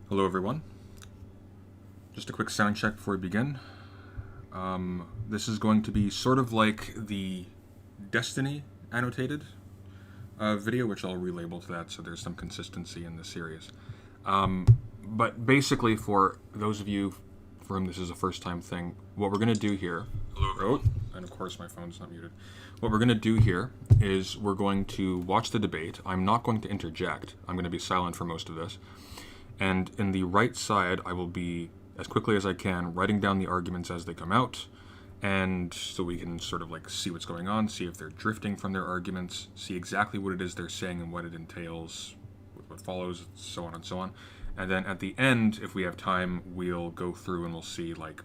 Hello everyone. Just a quick sound check before we begin. This is going to be sort of like the Destiny annotated video, which I'll relabel to that so there's some consistency in the series. But basically, for those of you for whom this is a first time thing, what we're going to do here... Hello everyone. And of course my phone's not muted. What we're going to do here is we're going to watch the debate. I'm not going to interject. I'm going to be silent for most of this. And in the right side, I will be, as quickly as I can, writing down the arguments as they come out, and so we can sort of like see what's going on, see if they're drifting from their arguments, see exactly what it is they're saying and what it entails, what follows, so on and so on. And then at the end, if we have time, we'll go through and we'll see, like,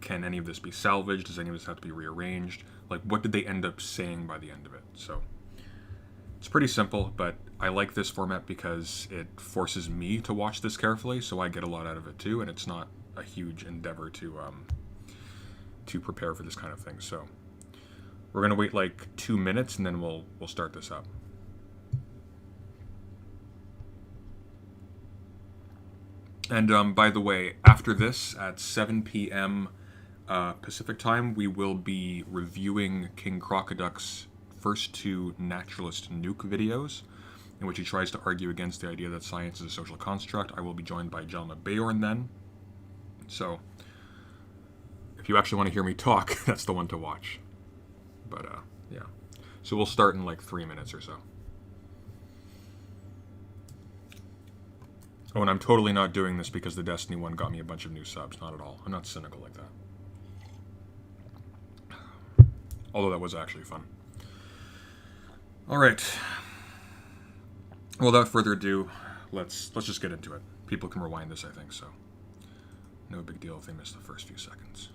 can any of this be salvaged? Does any of this have to be rearranged? Like, what did they end up saying by the end of it? So it's pretty simple, but I like this format because it forces me to watch this carefully, so I get a lot out of it too, and it's not a huge endeavor to prepare for this kind of thing. So we're gonna wait like 2 minutes, and then we'll start this up. And by the way, after this, at 7 p.m. Pacific time, we will be reviewing King Crocoduck's first two naturalist nuke videos, in which he tries to argue against the idea that science is a social construct. I will be joined by Jelma Bayorn then. So, if you actually want to hear me talk, that's the one to watch. But, yeah. So we'll start in like 3 minutes or so. Oh, and I'm totally not doing this because the Destiny one got me a bunch of new subs. Not at all. I'm not cynical like that. Although that was actually fun. All right. Well, without further ado, let's just get into it. People can rewind this, I think, so no big deal if they miss the first few seconds.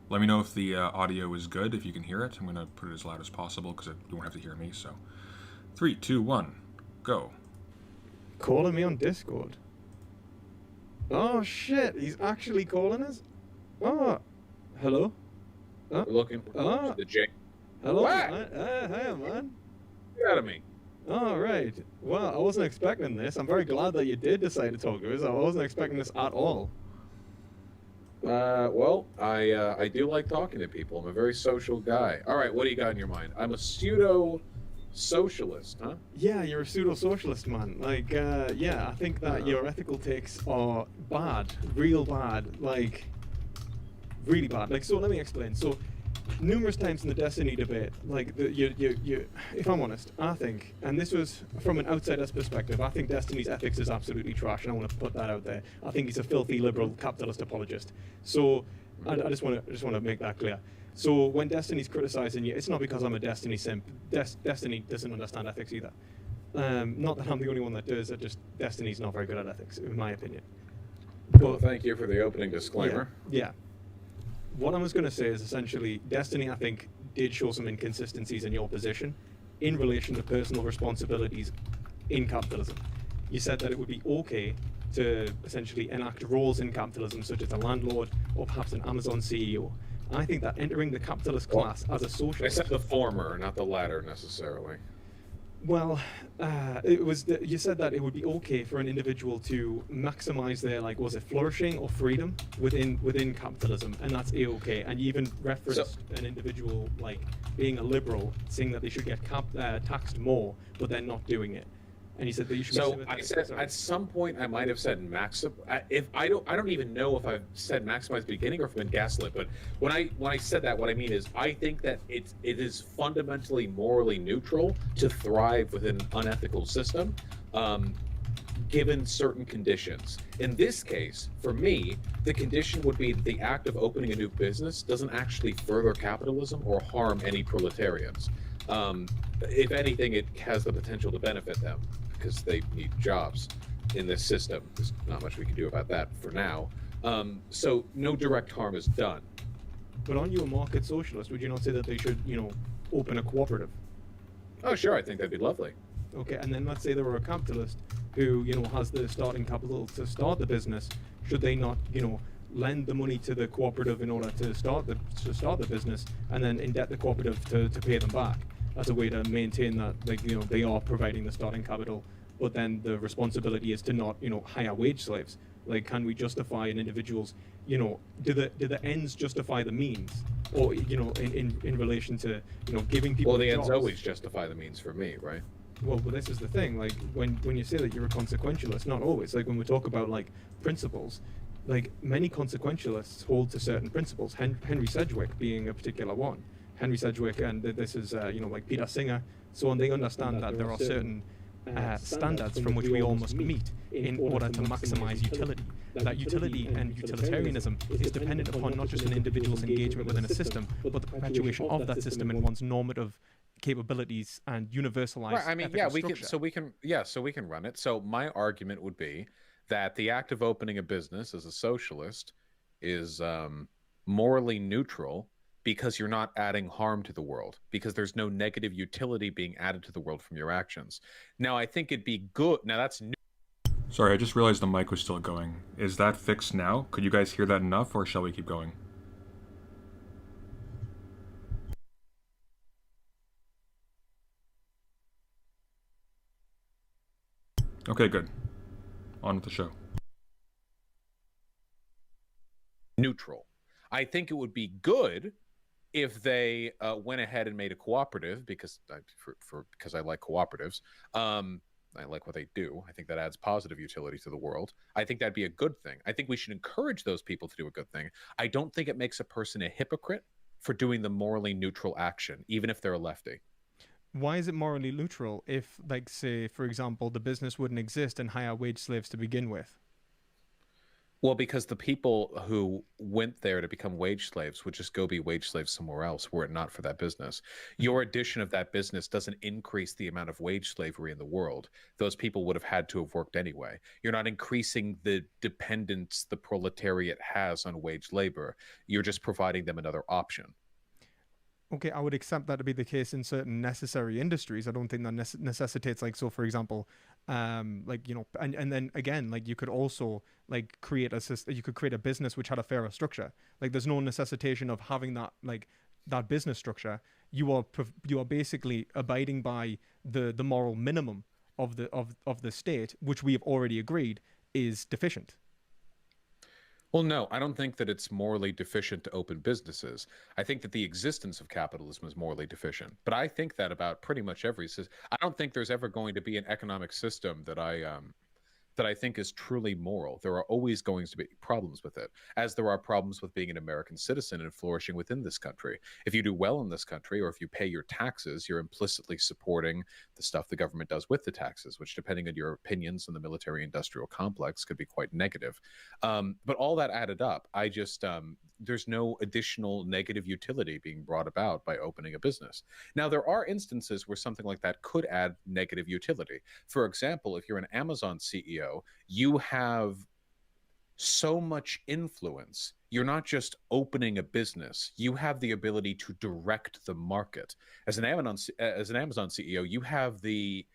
Let me know if the audio is good, if you can hear it. I'm going to put it as loud as possible because you won't have to hear me. So 3, 2, 1, go. Calling me on Discord. Oh shit, he's actually calling us? Oh, hello? We're looking for the J. Hello? What? Hey, man. Get out of me. All right. Well, I wasn't expecting this. I'm very glad that you did decide to talk to us. I wasn't expecting this at all. Well, I do like talking to people. I'm a very social guy. All right, what do you got in your mind? I'm a pseudo-socialist, huh? Yeah, you're a pseudo-socialist, man. Like, yeah, I think that your ethical takes are bad, real bad, like, really bad. Like, so let me explain. So, numerous times in the Destiny debate, like, if I'm honest, I think, and this was from an outsider's perspective, I think Destiny's ethics is absolutely trash, and I want to put that out there. I think he's a filthy liberal capitalist apologist. So, I just want to make that clear. So when Destiny's criticizing you, it's not because I'm a Destiny simp. Destiny doesn't understand ethics either. Not that I'm the only one that does. Just Destiny's not very good at ethics, in my opinion. Well, thank you for the opening disclaimer. Yeah. What I was going to say is essentially, Destiny, I think, did show some inconsistencies in your position in relation to personal responsibilities in capitalism. You said that it would be okay to essentially enact roles in capitalism, such as a landlord or perhaps an Amazon CEO. I think that entering the capitalist class as a socialist... I said the former, not the latter, necessarily. Well, you said that it would be okay for an individual to maximize their, like, was it flourishing or freedom within capitalism, and that's a-okay. And you even referenced an individual, like, being a liberal, saying that they should get taxed more, but they're not doing it. And he said that you should. So I said at some point I might have said if I don't even know if I've said maximize at the beginning or if I've been gaslit. But when I said that, what I mean is I think that it is fundamentally morally neutral to thrive within an unethical system, given certain conditions. In this case, for me, the condition would be that the act of opening a new business doesn't actually further capitalism or harm any proletarians. If anything, it has the potential to benefit them, because they need jobs in this system. There's not much we can do about that for now. So no direct harm is done. But aren't you a market socialist? Would you not say that they should, open a cooperative? Oh, sure, I think that'd be lovely. Okay, and then let's say they were a capitalist who, has the starting capital to start the business. Should they not, lend the money to the cooperative in order to start the business, and then indebt the cooperative to pay them back as a way to maintain that, like, they are providing the starting capital but then the responsibility is to not, hire wage slaves. Like, can we justify an individual's, do the ends justify the means, or in relation to giving people Well, the jobs? ends always justify the means for me, right? Well, but this is the thing. Like, when you say that you're a consequentialist, not always. Like, when we talk about like principles, like many consequentialists hold to certain principles. Henry Sedgwick being a particular one. Henry Sedgwick, and this is like Peter Singer, so on. They understand that there are certain standards from which we all must meet in order to maximize utility. That utility and utilitarianism is dependent upon not just an individual's engagement within a system, but the perpetuation of that system in one's normative capabilities and universalized. Right. I mean, yeah, we can. So we can run it. So my argument would be that the act of opening a business as a socialist is morally neutral because you're not adding harm to the world, because there's no negative utility being added to the world from your actions. Now, I think it'd be good. Now, that's new. Sorry, I just realized the mic was still going. Is that fixed now? Could you guys hear that enough, or shall we keep going? Okay, good. On with the show. Neutral. I think it would be good if they went ahead and made a cooperative, because because I like cooperatives. I like what they do. I think that adds positive utility to the world. I think that'd be a good thing. I think we should encourage those people to do a good thing. I don't think it makes a person a hypocrite for doing the morally neutral action, even if they're a lefty. Why is it morally neutral if, like, say, for example, the business wouldn't exist and hire wage slaves to begin with? Well, because the people who went there to become wage slaves would just go be wage slaves somewhere else were it not for that business. Your addition of that business doesn't increase the amount of wage slavery in the world. Those people would have had to have worked anyway. You're not increasing the dependence the proletariat has on wage labor. You're just providing them another option. Okay, I would accept that to be the case in certain necessary industries. I don't think that necessitates, like, so for example, like, and then again, like, you could also like create you could create a business which had a fairer structure. Like, there's no necessitation of having that, like, that business structure. You are basically abiding by the moral minimum of the state, which we have already agreed is deficient. Well, no, I don't think that it's morally deficient to open businesses. I think that the existence of capitalism is morally deficient. But I think that about pretty much every system. I don't think there's ever going to be an economic system that I think is truly moral. There are always going to be problems with it, as there are problems with being an American citizen and flourishing within this country. If you do well in this country, or if you pay your taxes, you're implicitly supporting the stuff the government does with the taxes, which, depending on your opinions on the military-industrial complex, could be quite negative. But all that added up, there's no additional negative utility being brought about by opening a business. Now, there are instances where something like that could add negative utility. For example, if you're an Amazon CEO, you have so much influence. You're not just opening a business. You have the ability to direct the market. As an Amazon CEO, you have the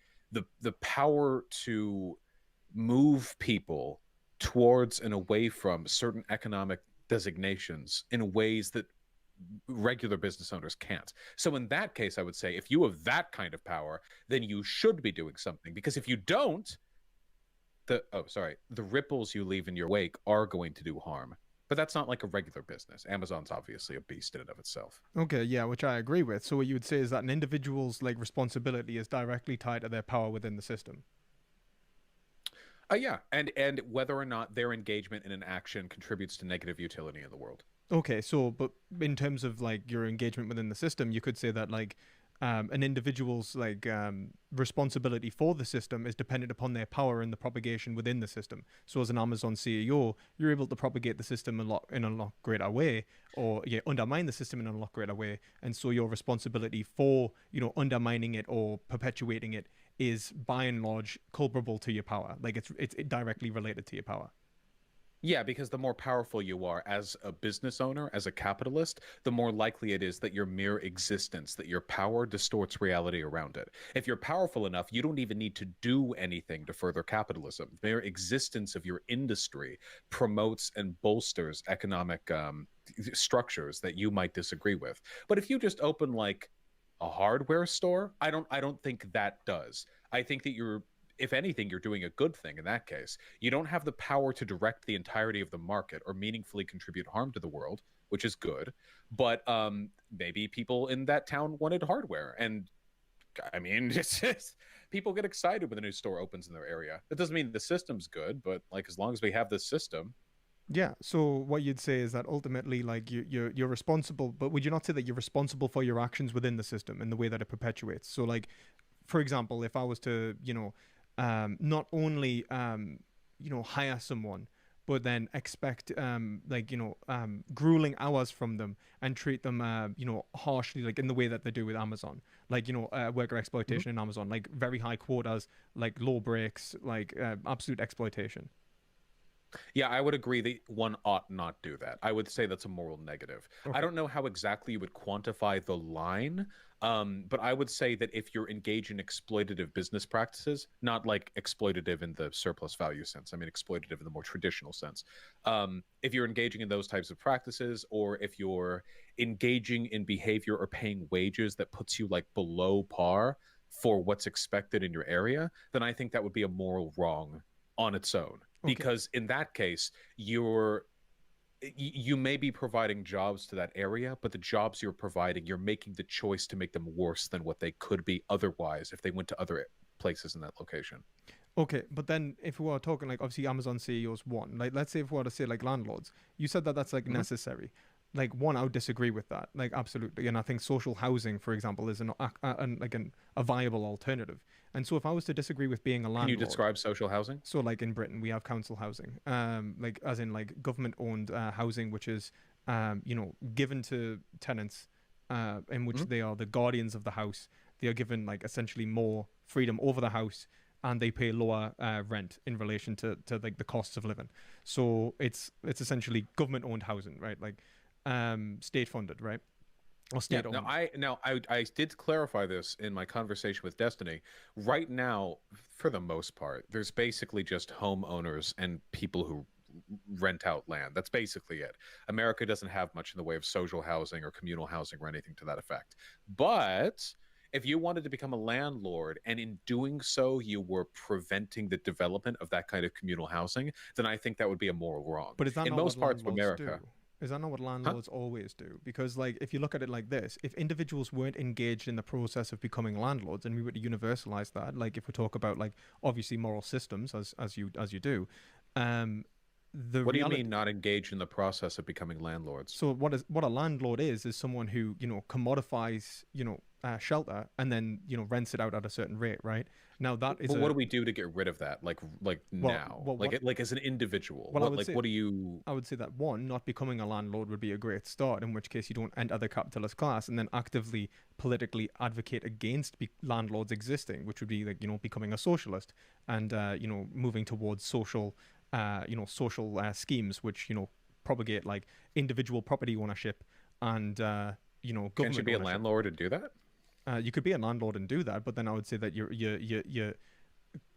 power to move people towards and away from certain economic designations in ways that regular business owners can't. So in that case, I would say if you have that kind of power, then you should be doing something, because if you don't, the ripples you leave in your wake are going to do harm. But that's not like a regular business. Amazon's obviously a beast in and of itself. Okay, yeah, which I agree with. So what you would say is that an individual's, like, responsibility is directly tied to their power within the system. Yeah, and whether or not their engagement in an action contributes to negative utility in the world. Okay, so, but in terms of, like, your engagement within the system, you could say that, like, an individual's, like, responsibility for the system is dependent upon their power in the propagation within the system. So as an Amazon CEO, you're able to propagate the system in a lot greater way, or undermine the system in a lot greater way. And so your responsibility for, undermining it or perpetuating it is by and large culpable to your power. Like, it's directly related to your power. Yeah, because the more powerful you are as a business owner, as a capitalist, the more likely it is that your mere existence, that your power distorts reality around it. If you're powerful enough, you don't even need to do anything to further capitalism. The mere existence of your industry promotes and bolsters economic structures that you might disagree with. But if you just open, like, a hardware store, I don't think that does. I think that if anything, you're doing a good thing in that case. You don't have the power to direct the entirety of the market or meaningfully contribute harm to the world, which is good. But maybe people in that town wanted hardware. And I mean, it's just, people get excited when a new store opens in their area. That doesn't mean the system's good, but like as long as we have this system. Yeah. So what you'd say is that ultimately, like you're responsible, but would you not say that you're responsible for your actions within the system and the way that it perpetuates? So, like, for example, if I was to, not only hire someone, but then expect grueling hours from them and treat them harshly, like in the way that they do with Amazon, like worker exploitation in Amazon, like very high quotas, like low breaks, like absolute exploitation. Yeah, I would agree that one ought not do that. I would say that's a moral negative. I Okay. don't know how exactly you would quantify the line, but I would say that if you're engaged in exploitative business practices, not like exploitative in the surplus value sense, I mean exploitative in the more traditional sense. If you're engaging in those types of practices, or if you're engaging in behavior or paying wages that puts you like below par for what's expected in your area, then I think that would be a moral wrong on its own, Okay. because in that case you may be providing jobs to that area, but the jobs you're providing, you're making the choice to make them worse than what they could be otherwise if they went to other places in that location. Okay, but then if we were talking like obviously Amazon CEOs one, like let's say if we were to say like landlords, you said that that's like Mhm. necessary. Like one, I would disagree with that. Like absolutely, and I think social housing, for example, is a viable alternative. And so if I was to disagree with being a Can you landlord, describe social housing? so like in Britain we have council housing, like as in like government owned housing, which is given to tenants, in which Mhm. they are the guardians of the house. They are given like essentially more freedom over the house, and they pay lower rent in relation to like the costs of living. So it's essentially government owned housing, right? Like state funded, right? Or Yeah, state no, owned. I did clarify this in my conversation with Destiny. Right now, for the most part, there's basically just homeowners and people who rent out land. That's basically it. America doesn't have much in the way of social housing or communal housing or anything to that effect. But if you wanted to become a landlord and in doing so you were preventing the development of that kind of communal housing, then I think that would be a moral wrong. But is that In not what most parts of landlords America, do? Is that not what huh? landlords always do? Because, like, if you look at it like this, if individuals weren't engaged in the process of becoming landlords, and we were to universalize that, like, if we talk about like obviously moral systems, as you do, um, the What do you mean reality. not engaged in the process of becoming landlords? So what a landlord is someone who commodifies shelter and then rents it out at a certain rate, right? Now that is But what a do we do to get rid of that? Like well, now, well what like as an individual, well I would say what do you? I would say that one, not becoming a landlord would be a great start, in which case you don't enter the capitalist class and then actively politically advocate against landlords existing, which would be like, becoming a socialist and, moving towards social schemes, which, propagate like individual property ownership and, Can't you government be a ownership. landlord and do that? You could be a landlord and do that, but then I would say that you're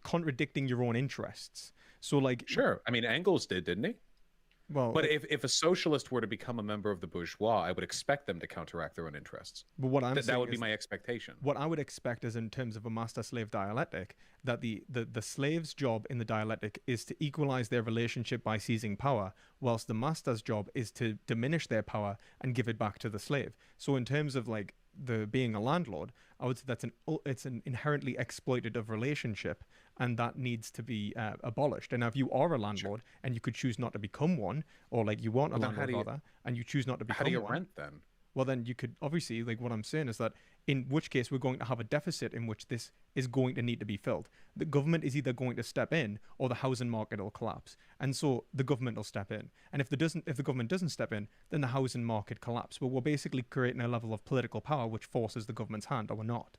contradicting your own interests. So like, Sure. I mean, Engels did, didn't he? well, But if a socialist were to become a member of the bourgeois, I would expect them to counteract their own interests. but what I'm That saying would be is my expectation. what I would expect is in terms of a master slave dialectic, that the slave's job in the dialectic is to equalize their relationship by seizing power, whilst the master's job is to diminish their power and give it back to the slave. So in terms of like the being a landlord, I would say it's an inherently exploitative relationship, and that needs to be abolished. And if you are a Sure. landlord and you could choose not to become one, or like you want a Well, then landlord rather, and you choose not to how do become you one, rent then? well then you could obviously, like what I'm saying is that in which case we're going to have a deficit in which this is going to need to be filled. The government is either going to step in or the housing market will collapse, and so the government will step in. And if the government doesn't step in, then the housing market collapse. But we're basically creating a level of political power which forces the government's hand, or we're not.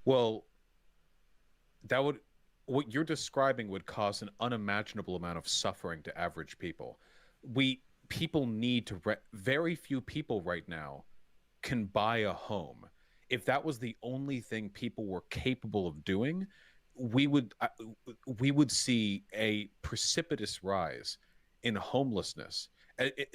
Well, that would what you're describing would cause an unimaginable amount of suffering to average people. We people need to very few people right now can buy a home. If that was the only thing people were capable of doing, we would we would see a precipitous rise in homelessness.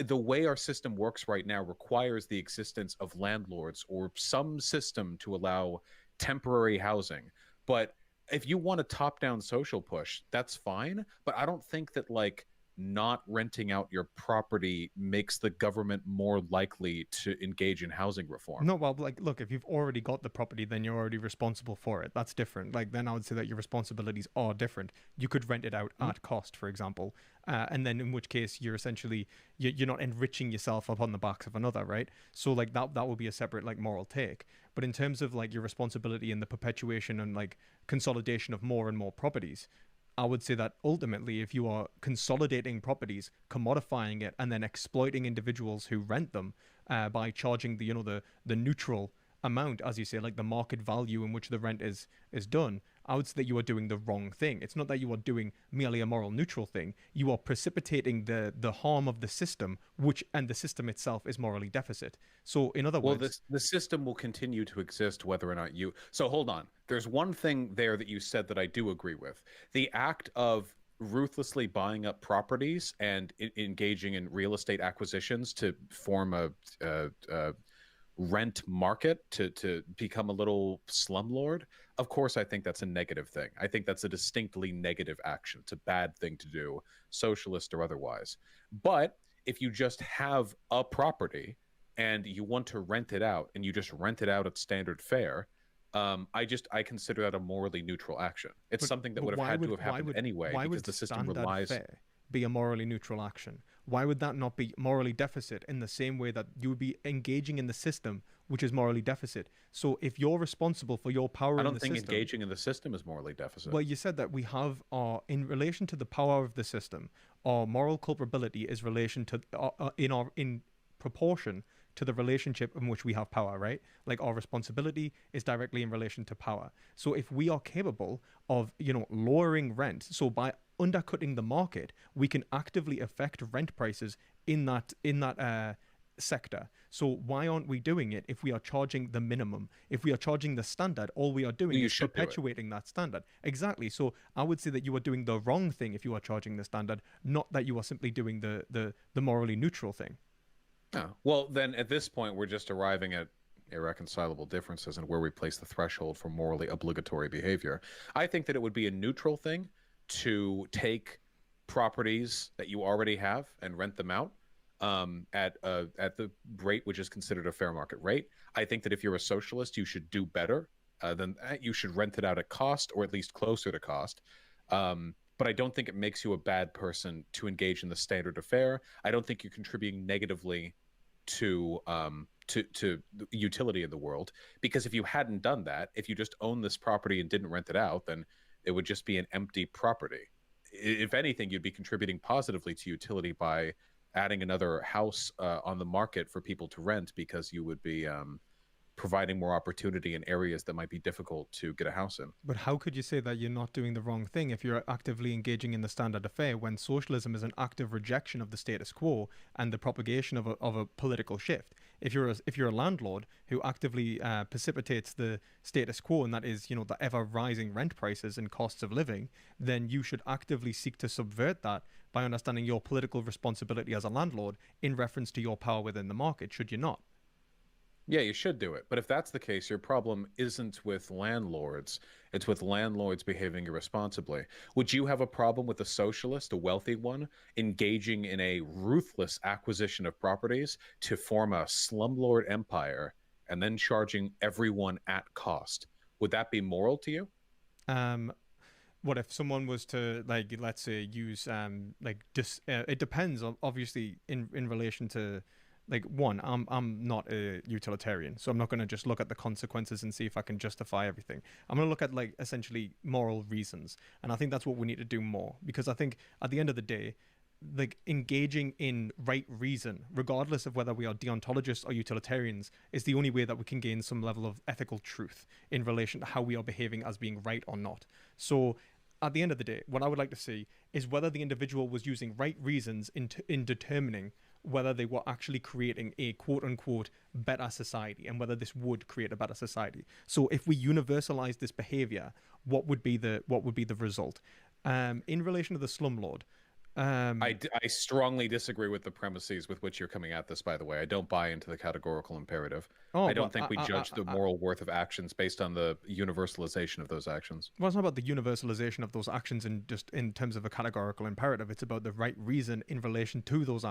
The way our system works right now requires the existence of landlords or some system to allow temporary housing. But if you want a top-down social push, that's fine, but I don't think that like not renting out your property makes the government more likely to engage in housing reform. No, well, like, look, if you've already got the property, then you're already responsible for it. That's different. Like, then I would say that your responsibilities are different. You could rent it out Mhm. at cost, for example, and then in which case you're essentially you're not enriching yourself upon the backs of another, right? So like that would be a separate like moral take. But in terms of like your responsibility in the perpetuation and like consolidation of more and more properties, I would say that ultimately, if you are consolidating properties, commodifying it, and then exploiting individuals who rent them by charging the the neutral amount, as you say, like the market value in which the rent is done, I would say that you are doing the wrong thing. It's not that you are doing merely a moral neutral thing. You are precipitating the harm of the system, which and the system itself is morally deficit. So, in other Well, words, the system will continue to exist whether or not you. So hold on. There's one thing there that you said that I do agree with. The act of ruthlessly buying up properties and engaging in real estate acquisitions to form a rent market to become a little slumlord. Of course, I think that's a negative thing. I think that's a distinctly negative action. It's a bad thing to do, socialist or otherwise. But if you just have a property and you want to rent it out and you just rent it out at standard fare, I consider that a morally neutral action. It's something that but would have why had to would have happened anyway why because would the system standard relies. fare be a morally neutral action? Why would that not be morally deficit in the same way that you would be engaging in the system, which is morally deficit? So if you're responsible for your power I in don't the think system, engaging in the system is morally deficit. well, you said that we have our in relation to the power of the system, our moral culpability is relation to in proportion to the relationship in which we have power, right? Like our responsibility is directly in relation to power. So if we are capable of, lowering rent, so by undercutting the market, we can actively affect rent prices in that sector. So why aren't we doing it if we are charging the minimum? If we are charging the standard, all we are doing You is should do it. perpetuating that standard. Exactly. So I would say that you are doing the wrong thing if you are charging the standard, not that you are simply doing the morally neutral thing. Oh, well, then at this point, we're just arriving at irreconcilable differences in where we place the threshold for morally obligatory behavior. I think that it would be a neutral thing to take properties that you already have and rent them out at the rate which is considered a fair market rate. I think that if you're a socialist, you should do better than that. You should rent it out at cost or at least closer to cost. But I don't think it makes you a bad person to engage in the standard of fare. I don't think you're contributing negatively to the utility in the world, because if you hadn't done that, if you just owned this property and didn't rent it out, then it would just be an empty property. If anything, you'd be contributing positively to utility by adding another house on the market for people to rent, because you would be providing more opportunity in areas that might be difficult to get a house in. But how could you say that you're not doing the wrong thing if you're actively engaging in the standard affair when socialism is an active rejection of the status quo and the propagation of a political shift? If you're a landlord who actively precipitates the status quo, and that is the ever rising rent prices and costs of living, then you should actively seek to subvert that by understanding your political responsibility as a landlord in reference to your power within the market. Should you not? Yeah, you should do it. But if that's the case, your problem isn't with landlords. It's with landlords behaving irresponsibly. Would you have a problem with a socialist, a wealthy one, engaging in a ruthless acquisition of properties to form a slumlord empire and then charging everyone at cost? Would that be moral to you? Um, what if someone was to, like, let's say, use it depends obviously in relation to, like, one, I'm not a utilitarian, so I'm not going to just look at the consequences and see if I can justify everything. I'm going to look at, like, essentially moral reasons, and I think that's what we need to do more, because I think at the end of the day, like, engaging in right reason, regardless of whether we are deontologists or utilitarians, is the only way that we can gain some level of ethical truth in relation to how we are behaving as being right or not. So at the end of the day, what I would like to see is whether the individual was using right reasons in determining whether they were actually creating a quote unquote better society, and whether this would create a better society. So if we universalize this behavior, what would be the result? In relation to the slumlord, I strongly disagree with the premises with which you're coming at this, by the way. I don't buy into the categorical imperative. Oh, I don't well, think we judge the moral worth of actions based on the universalization of those actions. well, it's not about the universalization of those actions in just in terms of a categorical imperative. It's about the right reason in relation to those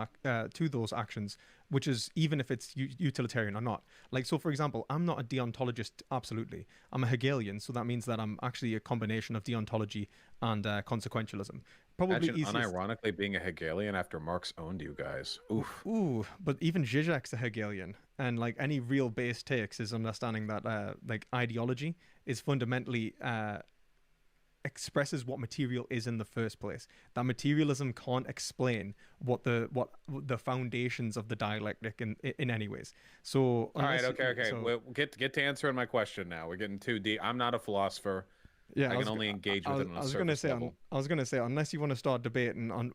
actions, which is even if it's utilitarian or not. Like, so for example, I'm not a deontologist. Absolutely, I'm a Hegelian, so that means that I'm actually a combination of deontology and consequentialism. Probably Imagine easiest. unironically being a Hegelian after Marx owned you guys. Oof. Ooh, but even Zizek's a Hegelian, and like any real base takes is understanding that like ideology is fundamentally expresses what material is in the first place. That materialism can't explain what the foundations of the dialectic in any ways. So All right, unless okay. so, We'll get to answering my question now. We're getting too deep. I'm not a philosopher. yeah, I can only engage with it on a surface level. I was gonna say, unless you want to start debating on,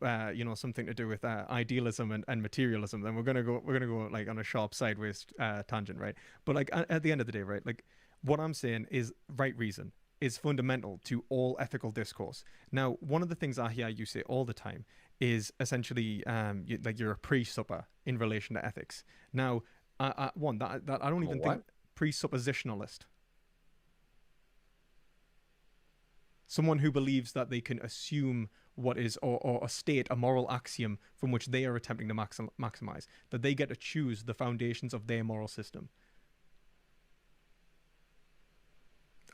something to do with idealism and materialism, then we're gonna go like on a sharp sideways tangent, right? But like at the end of the day, right? Like what I'm saying is right reason is fundamental to all ethical discourse. Now, one of the things I hear you say all the time is essentially like you're a pre-supper in relation to ethics. Now, that I don't even think presuppositionalist. Someone who believes that they can assume what is, or state a moral axiom from which they are attempting to maximize, that they get to choose the foundations of their moral system.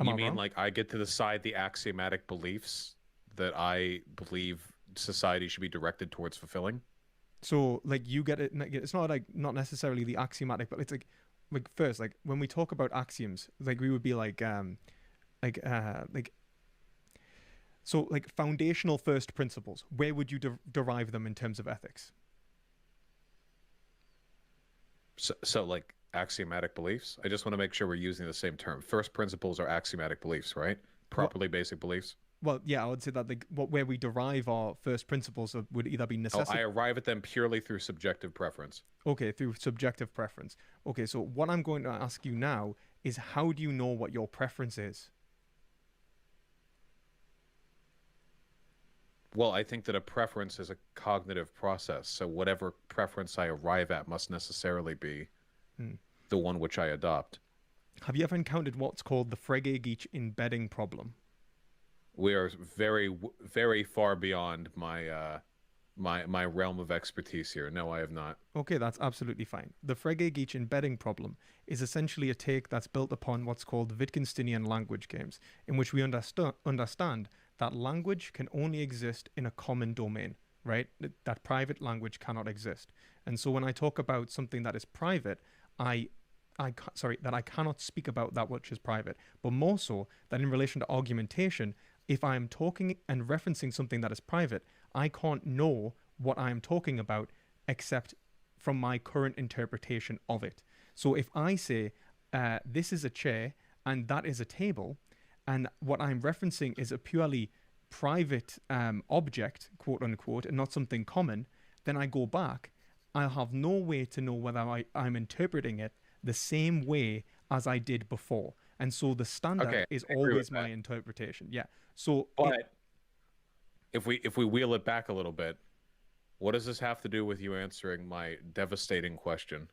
You mean like I get to decide the axiomatic beliefs that I believe society should be directed towards fulfilling? So like you get it, it's not like not necessarily the axiomatic, but it's like first, like when we talk about axioms, like we would be like so like foundational first principles, where would you derive them in terms of ethics? So like axiomatic beliefs? I just want to make sure we're using the same term. First principles are axiomatic beliefs, right? Properly basic beliefs. Well, yeah, I would say that where we derive our first principles would either be necessity. I arrive at them purely through subjective preference. Okay, through subjective preference. Okay, so what I'm going to ask you now is how do you know what your preference is? Well, I think that a preference is a cognitive process. So whatever preference I arrive at must necessarily be the one which I adopt. Have you ever encountered what's called the Frege-Geach embedding problem? We are very, very far beyond my my realm of expertise here. No, I have not. Okay, that's absolutely fine. The Frege-Geach embedding problem is essentially a take that's built upon what's called Wittgensteinian language games, in which we understand that language can only exist in a common domain, right? That private language cannot exist. And so when I talk about something that is private, that I cannot speak about that which is private, but more so that in relation to argumentation, if I am talking and referencing something that is private, I can't know what I am talking about except from my current interpretation of it. So if I say, this is a chair and that is a table, and what I'm referencing is a purely private object, quote unquote, and not something common, then I go back, I'll have no way to know whether I'm interpreting it the same way as I did before. And so the standard is always my interpretation. Yeah. So but if we wheel it back a little bit, what does this have to do with you answering my devastating question?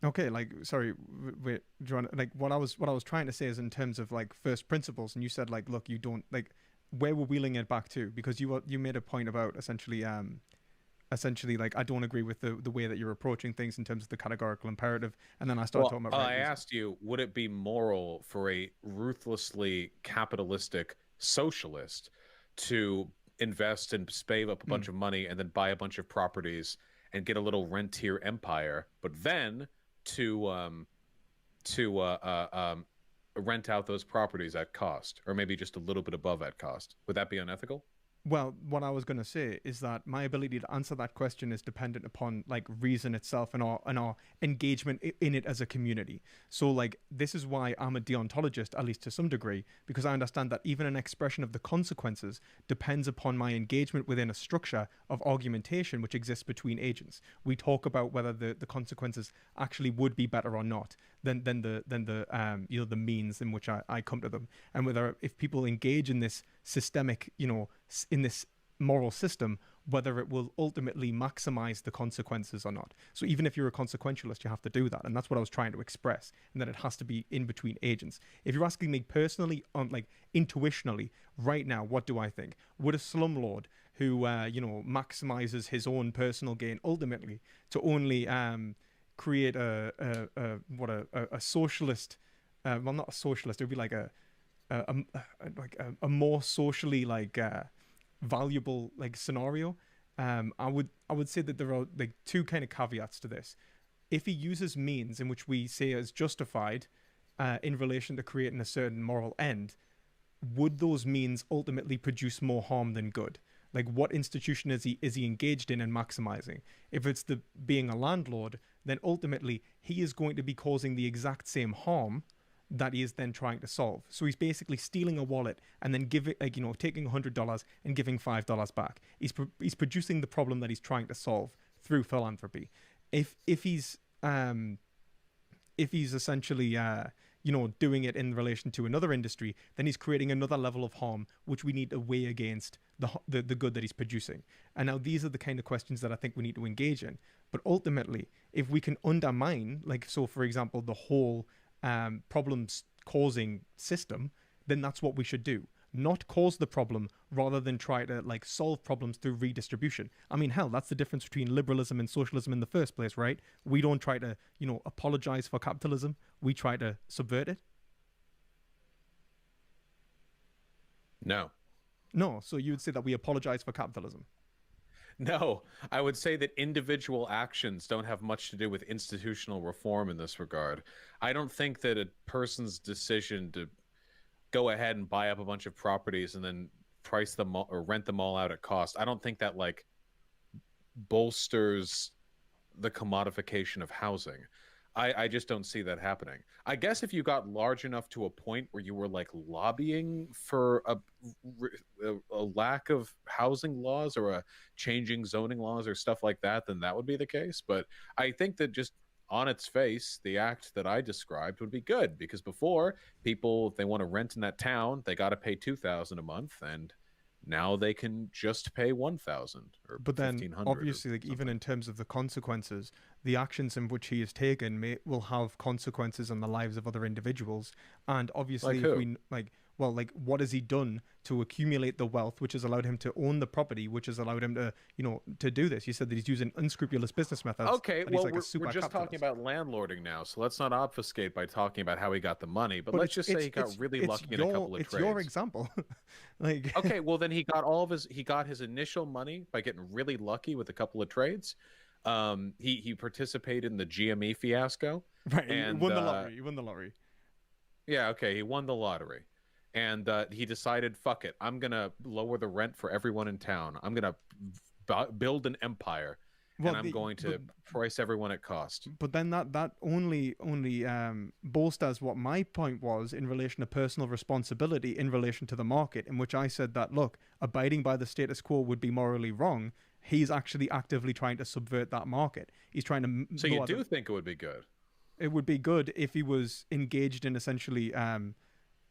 Okay, like sorry, wait, John. Like what I was trying to say is in terms of like first principles, and you said like, look, you don't like where we're wheeling it back to, because you made a point about essentially like I don't agree with the way that you're approaching things in terms of the categorical imperative, and then I started talking about. I asked you, would it be moral for a ruthlessly capitalistic socialist to invest and save up a bunch of money and then buy a bunch of properties and get a little rentier empire, but then to rent out those properties at cost, or maybe just a little bit above at cost? Would that be unethical? Well, what I was going to say is that my ability to answer that question is dependent upon like reason itself and our engagement in it as a community. So like this is why I'm a deontologist, at least to some degree, because I understand that even an expression of the consequences depends upon my engagement within a structure of argumentation which exists between agents. We talk about whether the consequences actually would be better or not than the means in which I come to them, and whether if people engage in this systemic, in this moral system, whether it will ultimately maximize the consequences or not. So even if you're a consequentialist, you have to do that. And that's what I was trying to express, and that it has to be in between agents. If you're asking me personally, like intuitionally, right now, what do I think? Would a slumlord who, maximizes his own personal gain ultimately to only create a socialist, well, not a socialist, it would be like a more socially valuable scenario. I would say that there are like two kind of caveats to this. If he uses means in which we say is justified in relation to creating a certain moral end, would those means ultimately produce more harm than good? Like, what institution is he engaged in and maximizing? If it's the being a landlord, then ultimately he is going to be causing the exact same harm that he is then trying to solve. So he's basically stealing a wallet and then taking $100 and giving $5 back. He's producing the problem that he's trying to solve through philanthropy. If he's essentially doing it in relation to another industry, then he's creating another level of harm which we need to weigh against the good that he's producing. And now these are the kind of questions that I think we need to engage in. But ultimately, if we can undermine, for example, the whole problems causing system, then that's what we should do. Not cause the problem rather than try to solve problems through redistribution. I mean, hell, that's the difference between liberalism and socialism in the first place, right? We don't try to, apologize for capitalism. We try to subvert it. No. No, so you would say that we apologize for capitalism. No, I would say that individual actions don't have much to do with institutional reform in this regard. I don't think that a person's decision to go ahead and buy up a bunch of properties and then price them all, or rent them all out at cost, I don't think that bolsters the commodification of housing. I just don't see that happening. I guess if you got large enough to a point where you were lobbying for a lack of housing laws or a changing zoning laws or stuff like that, then that would be the case. But I think that just on its face, the act that I described would be good, because before, people, if they want to rent in that town, they got to pay $2,000 a month, and now they can just pay $1,000 or but then $1,500. Obviously, even in terms of the consequences, the actions in which he has taken will have consequences on the lives of other individuals. And obviously, if we what has he done to accumulate the wealth which has allowed him to own the property, which has allowed him to to do this? You said that he's using unscrupulous business methods. Okay, well, we're just talking about landlording now, so let's not obfuscate by talking about how he got the money. But let's just say he got really lucky in a couple of trades. It's your example. Okay, well then he got his initial money by getting really lucky with a couple of trades. He participated in the GME fiasco. Right, and he won the lottery. Yeah, okay, he won the lottery. And he decided, fuck it, I'm going to lower the rent for everyone in town. I'm going to build an empire, and I'm going to price everyone at cost. But then that only bolsters what my point was in relation to personal responsibility in relation to the market, in which I said that, look, abiding by the status quo would be morally wrong. He's actually actively trying to subvert that market. He's trying to... So you do think it would be good? It would be good if he was engaged in essentially...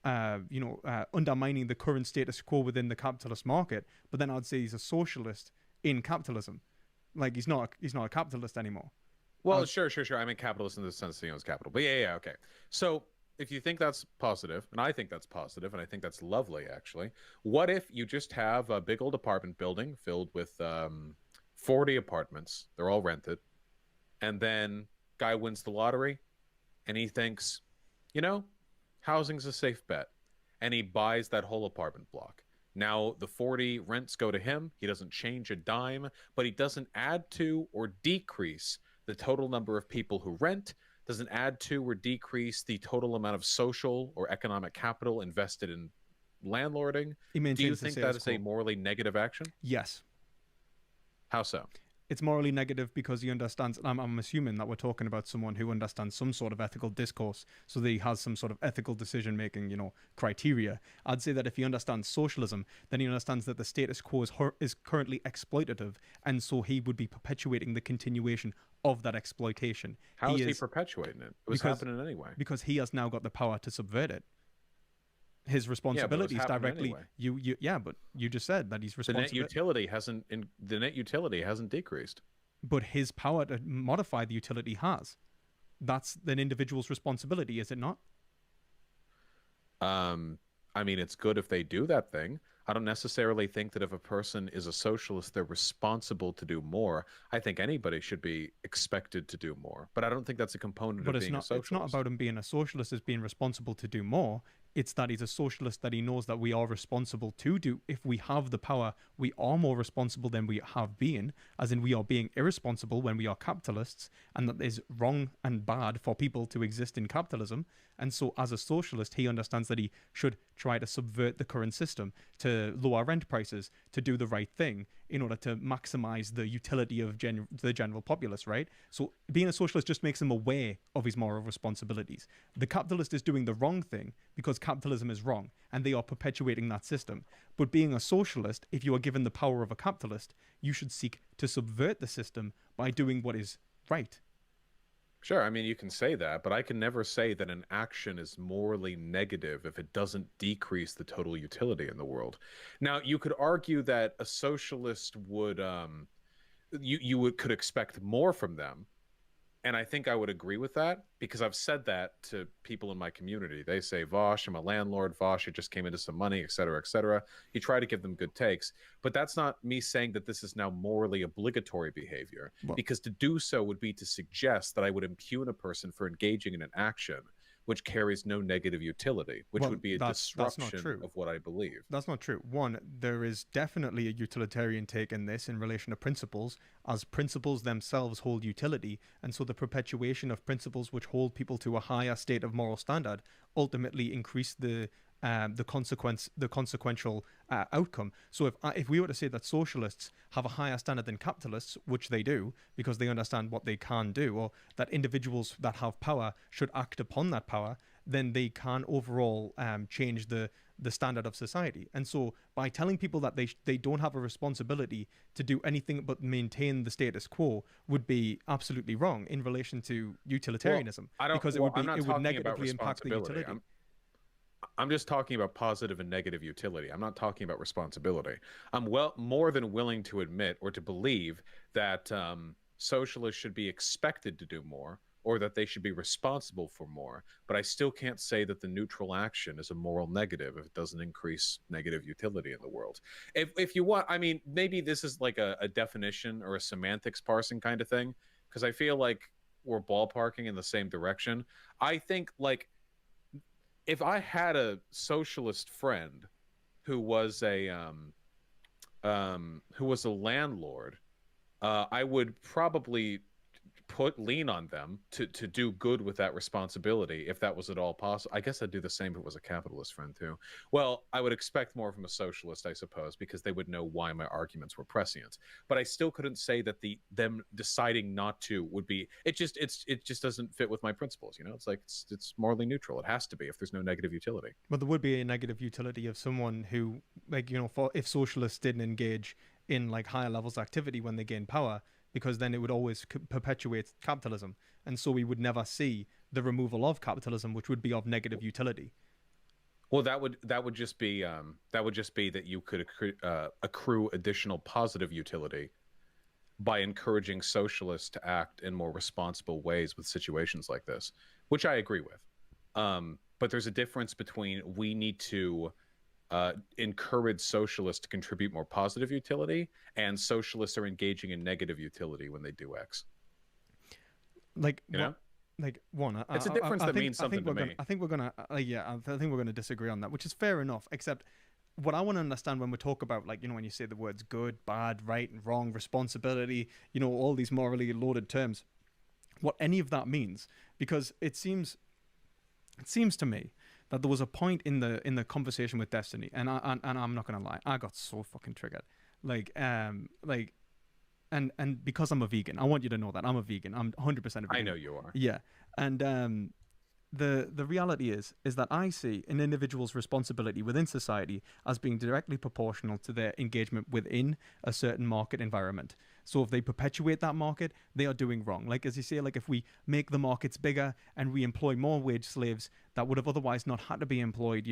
undermining the current status quo within the capitalist market. But then I'd say he's a socialist in capitalism. He's not a capitalist anymore. Well, sure. I mean capitalist in the sense that he owns capital. But yeah, okay. So if you think that's positive, and I think that's positive, and I think that's lovely, actually, what if you just have a big old apartment building filled with 40 apartments, they're all rented, and then guy wins the lottery, and he thinks, housing's a safe bet, and he buys that whole apartment block. Now the 40 rents go to him. He doesn't change a dime, but he doesn't add to or decrease the total number of people who rent, doesn't add to or decrease the total amount of social or economic capital invested in landlording. Do you think that is a morally negative action? Yes. How so? It's morally negative because he understands, and I'm assuming that we're talking about someone who understands some sort of ethical discourse, so that he has some sort of ethical decision-making, criteria. I'd say that if he understands socialism, then he understands that the status quo is currently exploitative, and so he would be perpetuating the continuation of that exploitation. How is he perpetuating it? It was happening anyway. Because he has now got the power to subvert it. his responsibilities happening directly. anyway. Yeah, but you just said that he's The net responsible. utility hasn't decreased. But his power to modify the utility has. That's an individual's responsibility, is it not? I mean, it's good if they do that thing. I don't necessarily think that if a person is a socialist, they're responsible to do more. I think anybody should be expected to do more, but I don't think that's a component But of being a socialist. it's not about him being a socialist as being responsible to do more. It's that he's a socialist, that he knows that we are responsible to do. If we have the power, we are more responsible than we have been, as in we are being irresponsible when we are capitalists, and that is wrong and bad for people to exist in capitalism. And so as a socialist, he understands that he should try to subvert the current system, to lower rent prices, to do the right thing in order to maximize the utility of the general populace, right? So being a socialist just makes him aware of his moral responsibilities. The capitalist is doing the wrong thing because capitalism is wrong and they are perpetuating that system. But being a socialist, if you are given the power of a capitalist, you should seek to subvert the system by doing what is right. Sure, I mean, you can say that, but I can never say that an action is morally negative if it doesn't decrease the total utility in the world. Now, you could argue that a socialist would, could expect more from them. And I think I would agree with that because I've said that to people in my community. They say, Vaush, I'm a landlord. Vaush, it just came into some money, et cetera, et cetera. You try to give them good takes. But that's not me saying that this is now morally obligatory behavior, because to do so would be to suggest that I would impugn a person for engaging in an action which carries no negative utility, which would be a disruption of what I believe. That's not true. One, there is definitely a utilitarian take in this in relation to principles, as principles themselves hold utility, and so the perpetuation of principles which hold people to a higher state of moral standard ultimately increase the consequential outcome. So if we were to say that socialists have a higher standard than capitalists, which they do because they understand what they can do, or that individuals that have power should act upon that power, then they can overall change the standard of society. And so by telling people that they don't have a responsibility to do anything but maintain the status quo would be absolutely wrong in relation to utilitarianism, because it would negatively impact the utility. I'm just talking about positive and negative utility. I'm not talking about responsibility. I'm more than willing to admit or to believe that socialists should be expected to do more, or that they should be responsible for more. But I still can't say that the neutral action is a moral negative if it doesn't increase negative utility in the world. If you want, I mean, maybe this is like a definition or a semantics parsing kind of thing, because I feel like we're ballparking in the same direction. I think, like, if I had a socialist friend who was a landlord, I would probably lean on them to do good with that responsibility if that was at all possible. I guess I'd do the same if it was a capitalist friend too. Well, I would expect more from a socialist, I suppose, because they would know why my arguments were prescient. But I still couldn't say that them deciding not to would be it just doesn't fit with my principles, you know? It's like it's morally neutral. It has to be if there's no negative utility. But there would be a negative utility of someone who, like, you know, if socialists didn't engage in like higher levels of activity when they gain power, because then it would always perpetuate capitalism, and so we would never see the removal of capitalism, which would be of negative utility. Well, that would just be that you could accrue additional positive utility by encouraging socialists to act in more responsible ways with situations like this, which I agree with. But there's a difference between we need to encourage socialists to contribute more positive utility, and socialists are engaging in negative utility when they do X. Like, you know, like one. It's a difference that means something to me. I think we're gonna disagree on that, which is fair enough. Except, what I want to understand when we talk about, like, you know, when you say the words good, bad, right and wrong, responsibility, you know, all these morally loaded terms, what any of that means, because it seems to me that there was a point in the conversation with Destiny, and I'm not gonna lie, I got so fucking triggered, and because I'm a vegan, I want you to know that I'm a vegan. I'm 100% a vegan. I know you are. Yeah, and the reality is that I see an individual's responsibility within society as being directly proportional to their engagement within a certain market environment. So if they perpetuate that market, they are doing wrong. Like as you say, like if we make the markets bigger and we employ more wage slaves that would have otherwise not had to be employed,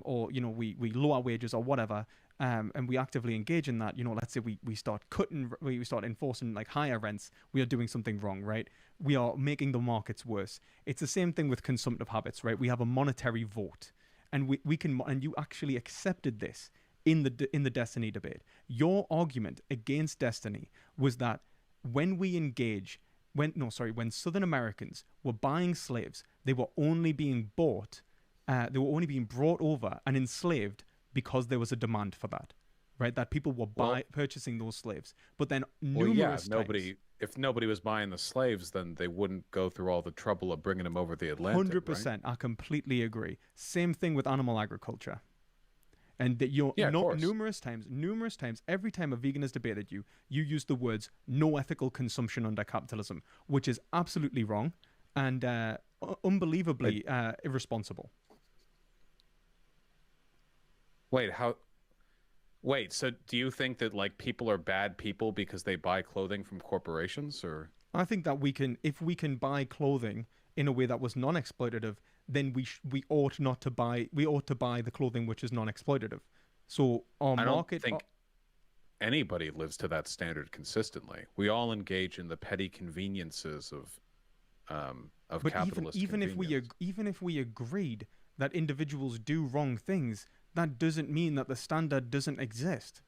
or we lower wages or whatever, and we actively engage in that, let's say we start we start enforcing like higher rents, we are doing something wrong, right? We are making the markets worse. It's the same thing with consumptive habits, right? We have a monetary vote, and we can, and you actually accepted this in the Destiny debate. Your argument against Destiny was that when Southern Americans were buying slaves, they were only being bought, they were only being brought over and enslaved because there was a demand for that, right? That people were purchasing those slaves. But then numerous times, if nobody was buying the slaves, then they wouldn't go through all the trouble of bringing them over the Atlantic. 100%, right? I completely agree. Same thing with animal agriculture. And that numerous times, every time a vegan has debated you use the words "no ethical consumption under capitalism," which is absolutely wrong and unbelievably irresponsible. Wait, so do you think that like people are bad people because they buy clothing from corporations, or? I think that if we can buy clothing in a way that was non-exploitative, then we ought to buy the clothing which is non-exploitative. So our I market. don't think anybody lives to that standard consistently. We all engage in the petty conveniences of but capitalist even if we agreed that individuals do wrong things, that doesn't mean that the standard doesn't exist.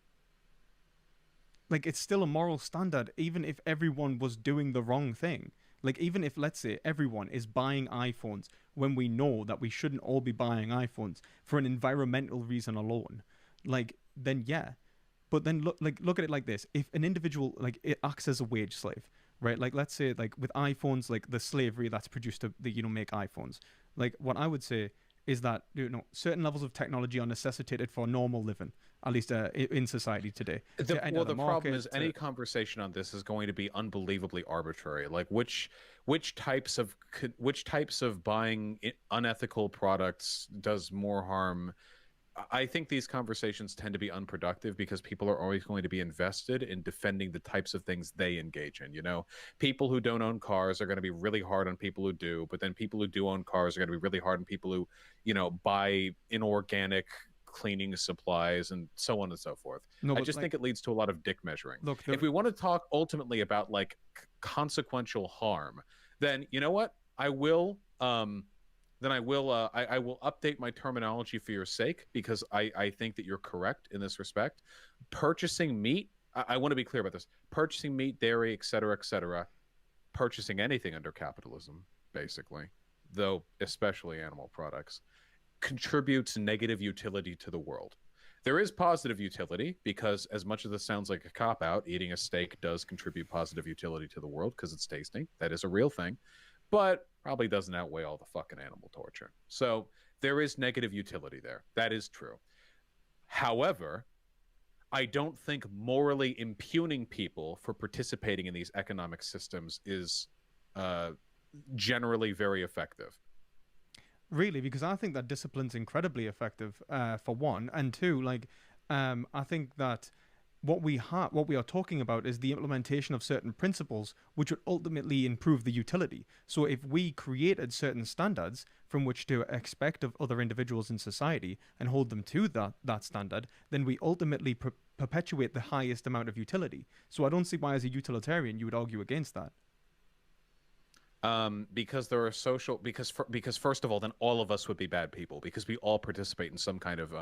Like, it's still a moral standard, even if everyone was doing the wrong thing. Like, even if, let's say, everyone is buying iPhones when we know that we shouldn't all be buying iPhones for an environmental reason alone, like, then yeah. But then look at it like this. If an individual, like, it acts as a wage slave, right? Like, let's say, like, with iPhones, like, the slavery that's produced to, make iPhones. Like, what I would say is that certain levels of technology are necessitated for normal living, at least in society today. The problem is any conversation on this is going to be unbelievably arbitrary. Like which types of buying unethical products does more harm. I think these conversations tend to be unproductive because people are always going to be invested in defending the types of things they engage in. People who don't own cars are going to be really hard on people who do, but then people who do own cars are going to be really hard on people who, buy inorganic cleaning supplies and so on and so forth. I just think it leads to a lot of dick measuring. If we want to talk ultimately about like consequential harm, then you know what? I will update my terminology for your sake, because I think that you're correct in this respect. Purchasing meat, I want to be clear about this. Purchasing meat, dairy, et cetera, purchasing anything under capitalism, basically, though especially animal products, contributes negative utility to the world. There is positive utility, because as much as this sounds like a cop-out, eating a steak does contribute positive utility to the world because it's tasty. That is a real thing. But probably doesn't outweigh all the fucking animal torture. So there is negative utility there. That is true. However, I don't think morally impugning people for participating in these economic systems is generally very effective. Really, because I think that discipline's incredibly effective, for one, and two, like, I think that what we are talking about is the implementation of certain principles which would ultimately improve the utility. So if we created certain standards from which to expect of other individuals in society and hold them to that standard, then we ultimately perpetuate the highest amount of utility. So I don't see why as a utilitarian you would argue against that. Because there are because first of all, then all of us would be bad people because we all participate in some kind of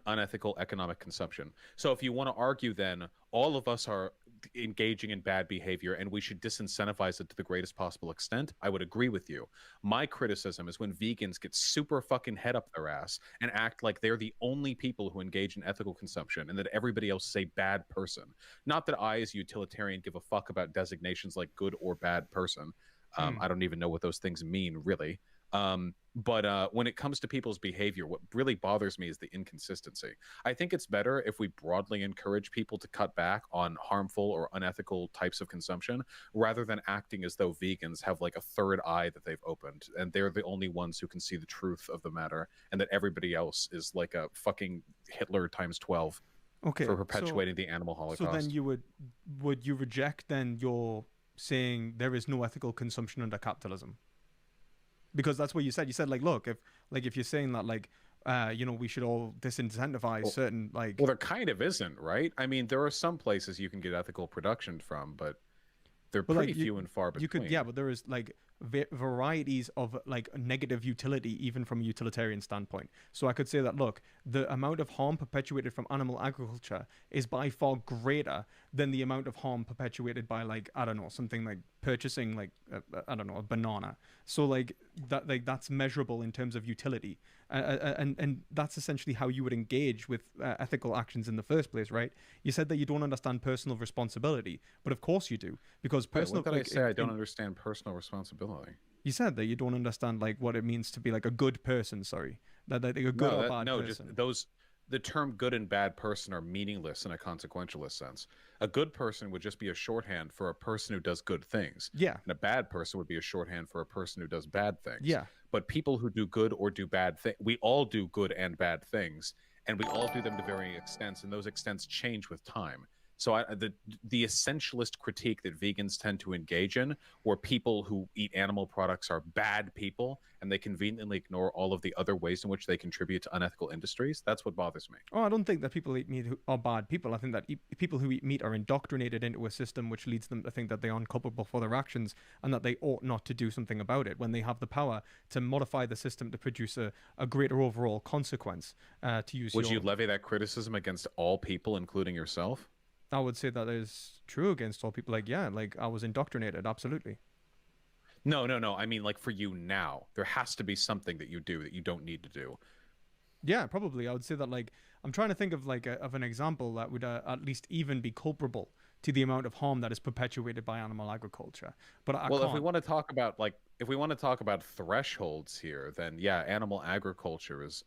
unethical economic consumption. So if you want to argue, then all of us are engaging in bad behavior and we should disincentivize it to the greatest possible extent, I would agree with you. My criticism is when vegans get super fucking head up their ass and act like they're the only people who engage in ethical consumption and that everybody else is a bad person. Not that I, as a utilitarian, give a fuck about designations like good or bad person. I don't even know what those things mean, really. But when it comes to people's behavior, what really bothers me is the inconsistency. I think it's better if we broadly encourage people to cut back on harmful or unethical types of consumption rather than acting as though vegans have like a third eye that they've opened and they're the only ones who can see the truth of the matter and that everybody else is like a fucking Hitler times 12. Okay, for perpetuating the animal so then holocaust. you would you reject then your saying there is no ethical consumption under capitalism? Because that's what you said like look, if you're saying that like we should all disincentivize Well, certain well, like there kind of isn't, right? I mean, there are some places you can get ethical production from, but they're but pretty like few and far you could yeah, between. but there is like varieties of like negative utility even from a utilitarian standpoint. So I could say that look, the amount of harm perpetuated from animal agriculture is by far greater than the amount of harm perpetuated by like I don't know something like purchasing like I don't know a banana. So like that's measurable in terms of utility, and that's essentially how you would engage with ethical actions in the first place, right? You said that you don't understand personal responsibility, but of course you do because Wait, personal what did I like say? I don't understand personal responsibility. you said that you don't understand like what it means to be like a good person. Sorry, that you're a good No, or that bad no, just person. those the term good and bad person are meaningless in a consequentialist sense. A good person would just be a shorthand for a person who does good things. Yeah, And a bad person would be a shorthand for a person who does bad things. yeah. But people who do good or do bad things, we all do good and bad things, and we all do them to varying extents, and those extents change with time. So the essentialist critique that vegans tend to engage in, where people who eat animal products are bad people and they conveniently ignore all of the other ways in which they contribute to unethical industries, that's what bothers me. Oh, I don't think that people who eat meat are bad people. I think that people who eat meat are indoctrinated into a system which leads them to think that they are unculpable for their actions and that they ought not to do something about it when they have the power to modify the system to produce a greater overall consequence. To use Would your, you levy that criticism against all people, including yourself? I would say that is true against all people. Like, yeah, like I was indoctrinated. Absolutely. No, no, no. I mean, like for you now, there has to be something that you do that you don't need to do. Yeah, probably. I would say that like I'm trying to think of like of an example that would at least even be culpable to the amount of harm that is perpetuated by animal agriculture. But I Well, if we can't. want to talk about if we want to talk about thresholds here, then yeah, animal agriculture is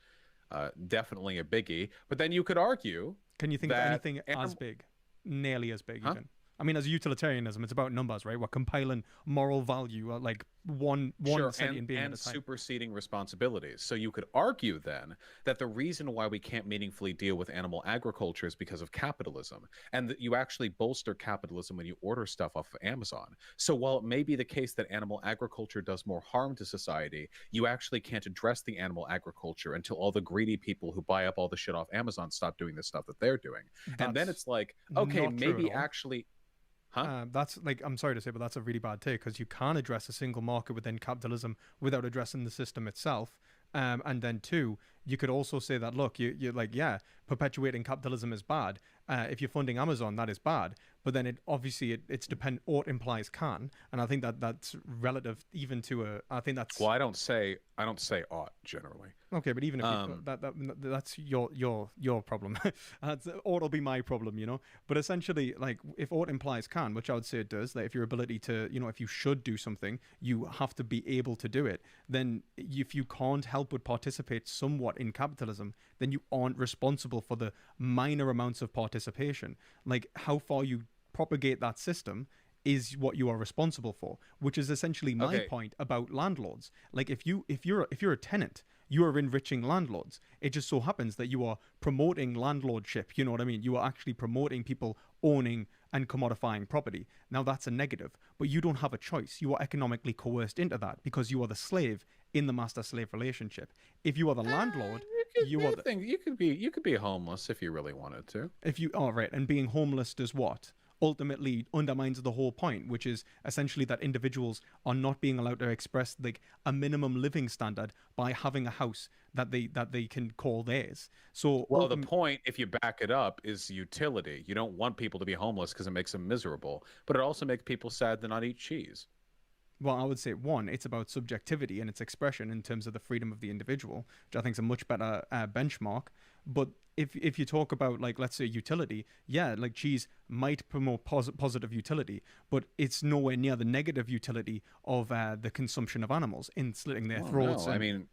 definitely a biggie. But then you could argue Can you think of that anything as big, nearly as big huh? even? I mean, as utilitarianism, it's about numbers, right? We're compiling moral value at like one Sure, sentient being at and a time. superseding responsibilities. So you could argue then that the reason why we can't meaningfully deal with animal agriculture is because of capitalism, and that you actually bolster capitalism when you order stuff off of Amazon. So while it may be the case that animal agriculture does more harm to society, you actually can't address the animal agriculture until all the greedy people who buy up all the shit off Amazon stop doing the stuff that they're doing. And then That's it's like, okay, not true at maybe all. actually, huh? That's like I'm sorry to say, but that's a really bad take because you can't address a single market within capitalism without addressing the system itself. And then two, you could also say that look, you're like yeah, perpetuating capitalism is bad. If you're funding Amazon, that is bad. But then it obviously it's depend ought implies can, and I think that that's relative even to a. I think that's Well, I don't say ought generally. okay, but even if you, Um, that's your problem. That's, ought will be my problem, you know. But essentially, like if ought implies can, which I would say it does, like if your ability to, if you should do something, you have to be able to do it. Then if you can't help but participate somewhat in capitalism, then you aren't responsible for the minor amounts of participation. Like how far you propagate that system is what you are responsible for, which is essentially my okay, point about landlords. Like if you're a tenant, you are enriching landlords. It just so happens that you are promoting landlordship. You know what I mean? You are actually promoting people owning and commodifying property. Now that's a negative, but you don't have a choice. You are economically coerced into that because you are the slave in the master-slave relationship. If you are the landlord, you are the, you could be homeless if you really wanted to. if you oh right, and being homeless does what? Ultimately undermines the whole point, which is essentially that individuals are not being allowed to express like a minimum living standard by having a house that they can call theirs. So Well, the point, if you back it up, is utility. You don't want people to be homeless because it makes them miserable, but it also makes people sad to not eat cheese. well, I would say one, it's about subjectivity and its expression in terms of the freedom of the individual, which I think is a much better benchmark. But if you talk about like let's say utility, yeah, like cheese might promote positive utility, but it's nowhere near the negative utility of the consumption of animals in slitting their Well, throats, no, I mean,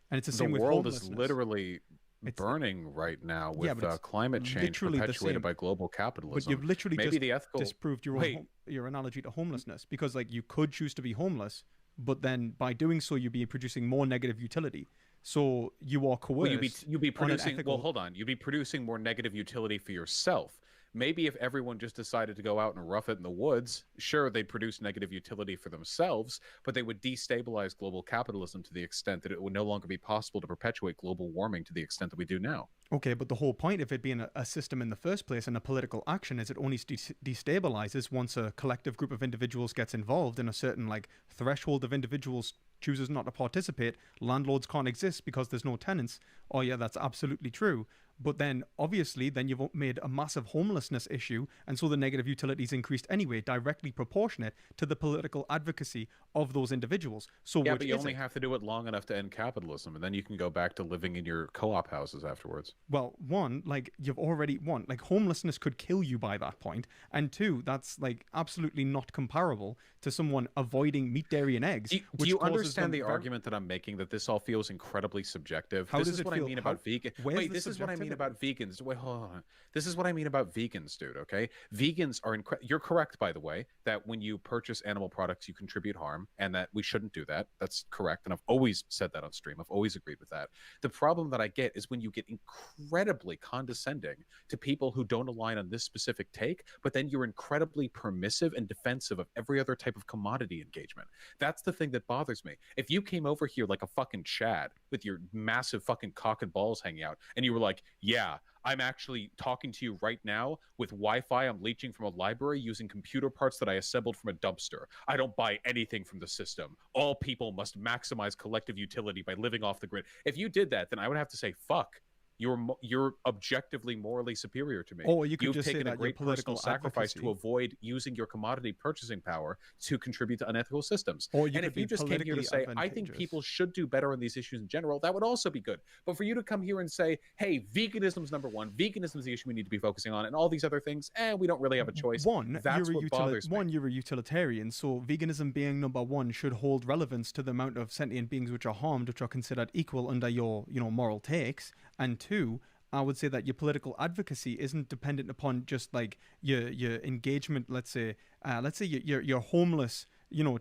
and it's the the same with world is homelessness. literally It's burning right now yeah, with but it's climate change literally the perpetuated same. by global But you've capitalism. literally Maybe just the ethical. disproved Wait, your analogy to homelessness because like you could choose to be homeless, but then by doing so you'd be producing more negative utility. So you are coerced. Well, you'd be on an producing. ethical. Well, hold on. You'd be producing more negative utility for yourself. Maybe if everyone just decided to go out and rough it in the woods, sure, they'd produce negative utility for themselves, but they would destabilize global capitalism to the extent that it would no longer be possible to perpetuate global warming to the extent that we do now. Okay, but the whole point of it being a system in the first place and a political action is it only destabilizes once a collective group of individuals gets involved and a certain like threshold of individuals chooses not to participate. Landlords can't exist because there's no tenants. Oh yeah, that's absolutely true. But then obviously then you've made a massive homelessness issue, and so the negative utilities increased anyway, directly proportionate to the political advocacy of those individuals. So Yeah, which but you is only it? have to do it long enough to end capitalism, and then you can go back to living in your co-op houses afterwards. Well, one, like you've already like homelessness could kill you by that point, and two, that's like absolutely not comparable to someone avoiding meat, dairy, and eggs. Do which you causes understand them the argument that I'm making that this all feels incredibly subjective? How This does is it what feel? I mean about vegan. Where's Wait, the this is what I mean subjectivity? about vegans. Wait, hold on. This is what I mean about vegans, dude. Okay, vegans are You're correct, by the way, that when you purchase animal products, you contribute harm, and that we shouldn't do that. That's correct, and I've always said that on stream. I've always agreed with that. The problem that I get is when you get incredibly condescending to people who don't align on this specific take, but then you're incredibly permissive and defensive of every other type of commodity engagement. That's the thing that bothers me. If you came over here like a fucking Chad with your massive fucking cock and balls hanging out, and you were like, yeah, I'm actually talking to you right now with Wi-Fi I'm leeching from a library using computer parts that I assembled from a dumpster. I don't buy anything from the system. All people must maximize collective utility by living off the grid. If you did that, then I would have to say, fuck. You're objectively morally superior to me. Or you could You've just say taken a that your great political personal sacrifice advocacy. to avoid using your commodity purchasing power to contribute to unethical systems. Or you And could if you be just came here to politically say, I think advantageous. people should do better on these issues in general, that would also be good. But for you to come here and say, hey, veganism's number one, veganism's the issue we need to be focusing on, and all these other things, we don't really have a choice. That's what bothers me. You're a utilitarian, so veganism being number one should hold relevance to the amount of sentient beings which are harmed, which are considered equal under your, moral takes. And two, I would say that your political advocacy isn't dependent upon just like your engagement. Let's say you're homeless,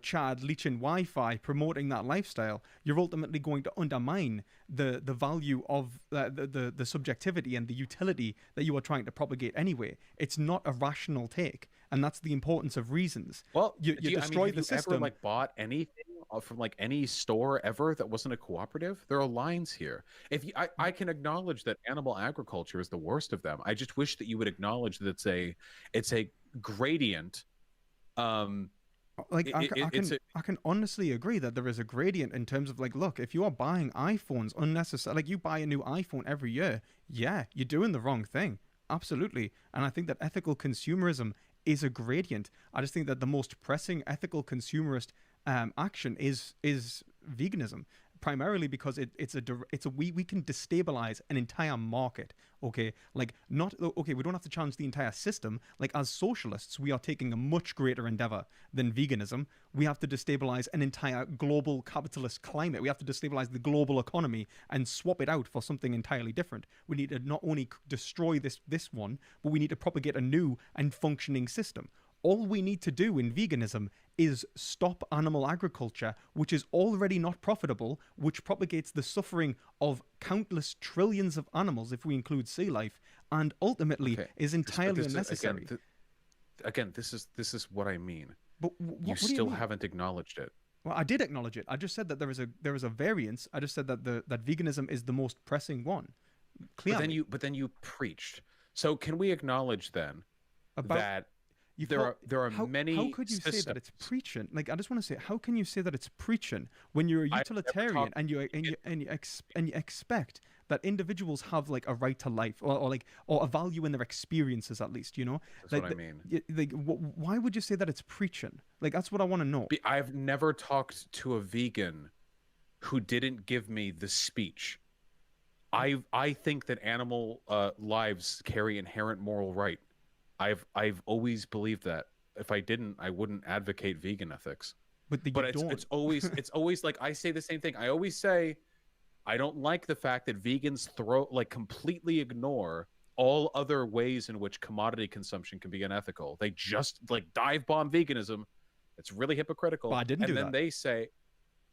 Chad leeching Wi-Fi, promoting that lifestyle. You're ultimately going to undermine the value of the subjectivity and the utility that you are trying to propagate anyway. It's not a rational take, and that's the importance of reasons. Well, you destroy have the you system. ever bought anything from any store ever that wasn't a cooperative? There are lines here. I can acknowledge that animal agriculture is the worst of them. I just wish that you would acknowledge that it's a gradient. I can honestly agree that there is a gradient in terms of look, if you are buying iPhones unnecessarily, you buy a new iPhone every year, yeah, you're doing the wrong thing. Absolutely. And I think that ethical consumerism is a gradient. I just think that the most pressing ethical consumerist action is veganism, primarily because we can destabilize an entire market. Okay, we don't have to challenge the entire system. As socialists, we are taking a much greater endeavor than veganism. We have to destabilize an entire global capitalist climate. We have to destabilize the global economy and swap it out for something entirely different. We need to not only destroy this one, but we need to propagate a new and functioning system. All we need to do in veganism is stop animal agriculture, which is already not profitable, which propagates the suffering of countless trillions of animals, if we include sea life, and ultimately is entirely unnecessary. Again, this is what I mean. But you still haven't acknowledged it. Well, I did acknowledge it. I just said that there is a variance. I just said that that veganism is the most pressing one. Clearly. But then you preached. So can we acknowledge then that there are many. How could you say that it's preaching? I just want to say, how can you say that it's preaching when you're a utilitarian and you expect that individuals have a right to life or a value in their experiences at least? That's what I mean. Why would you say that it's preaching? That's what I want to know. I've never talked to a vegan who didn't give me the speech. I think that animal lives carry inherent moral right. I've always believed that. If I didn't, I wouldn't advocate vegan ethics. But it's always like I say the same thing. I always say I don't like the fact that vegans completely ignore all other ways in which commodity consumption can be unethical. They just dive bomb veganism. It's really hypocritical. But I didn't do that. And then they say,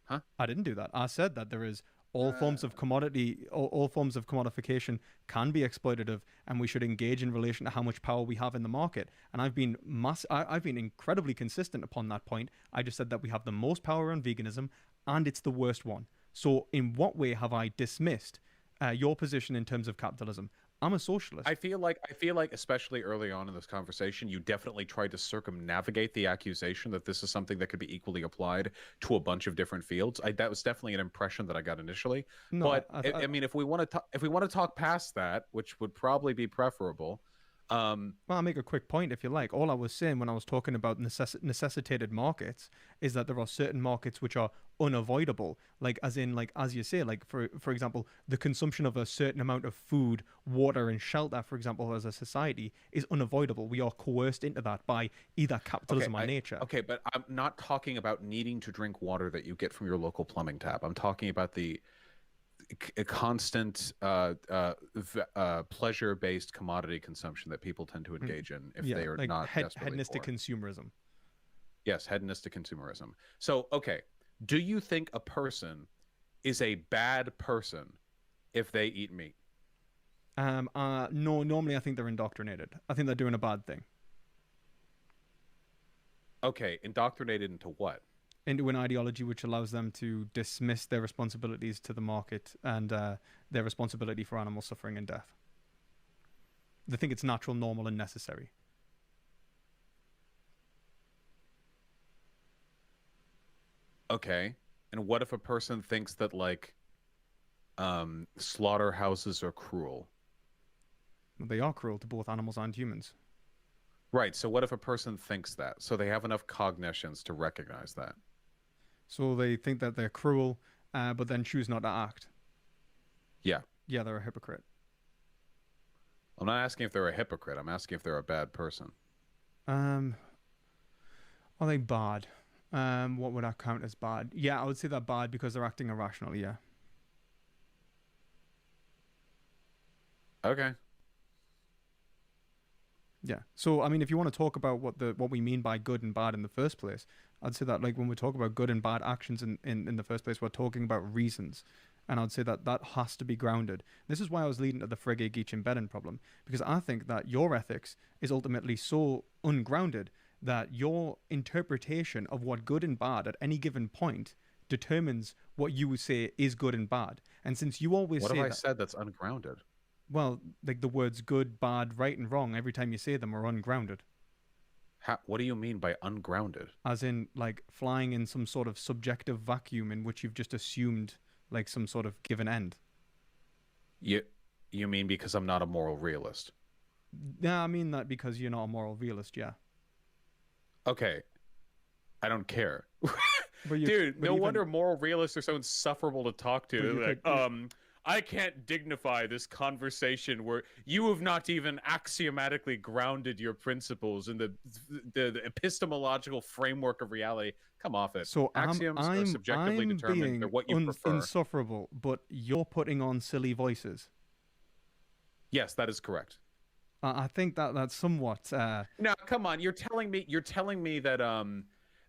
huh? I didn't do that. I said that there is all forms of commodity, all forms of commodification can be exploitative, and we should engage in relation to how much power we have in the market. And I've been incredibly consistent upon that point. I just said that we have the most power on veganism, and it's the worst one. So in what way have I dismissed your position in terms of capitalism? I'm a socialist. I feel like, especially early on in this conversation, you definitely tried to circumnavigate the accusation that this is something that could be equally applied to a bunch of different fields. That was definitely an impression that I got initially. No, but I mean, if we want to talk past that, which would probably be preferable. Well, I'll make a quick point if you like. All I was saying when I was talking about necessitated markets is that there are certain markets which are unavoidable, like as you say, like for example, the consumption of a certain amount of food, water, and shelter, for example, as a society is unavoidable. We are coerced into that by either capitalism or nature. Okay, but I'm not talking about needing to drink water that you get from your local plumbing tap. I'm talking about a constant pleasure-based commodity consumption that people tend to engage in if they are not desperately hedonistic poor. consumerism. Yes, hedonistic consumerism. So, okay, do you think a person is a bad person if they eat meat? No, normally I think they're indoctrinated. I think they're doing a bad thing. Okay, indoctrinated into what? Into an ideology which allows them to dismiss their responsibilities to the market and their responsibility for animal suffering and death. They think it's natural, normal, and necessary. Okay, and what if a person thinks that, like, slaughterhouses are cruel? They are cruel to both animals and humans. Right, so what if a person thinks that? So they have enough cognitions to recognize that. So they think that they're cruel, but then choose not to act. Yeah. Yeah, they're a hypocrite. I'm not asking if they're a hypocrite. I'm asking if they're a bad person. Are they bad? What would I count as bad? Yeah, I would say they're bad because they're acting irrationally, yeah. Okay. Yeah. So, I mean, if you want to talk about what we mean by good and bad in the first place, I'd say that, like, when we talk about good and bad actions in the first place, we're talking about reasons. And I'd say that that has to be grounded. This is why I was leading to the Frege, Geach, and Bedin problem, because I think that your ethics is ultimately so ungrounded that your interpretation of what good and bad at any given point determines what you would say is good and bad. And since you always what say have I said that's ungrounded? Well, like the words good, bad, right, and wrong, every time you say them are ungrounded. What do you mean by ungrounded? As in, like, flying in some sort of subjective vacuum in which you've just assumed, like, some sort of given end. You mean because I'm not a moral realist? Yeah, I mean that because you're not a moral realist, yeah. Okay. I don't care. But Dude, no wonder moral realists are so insufferable to talk to. Like, I can't dignify this conversation where you have not even axiomatically grounded your principles in the epistemological framework of reality. Come off it. So axioms are subjectively determined. They're what you prefer. Insufferable, but you're putting on silly voices. Yes, that is correct. I think that's somewhat. No, come on. You're telling me that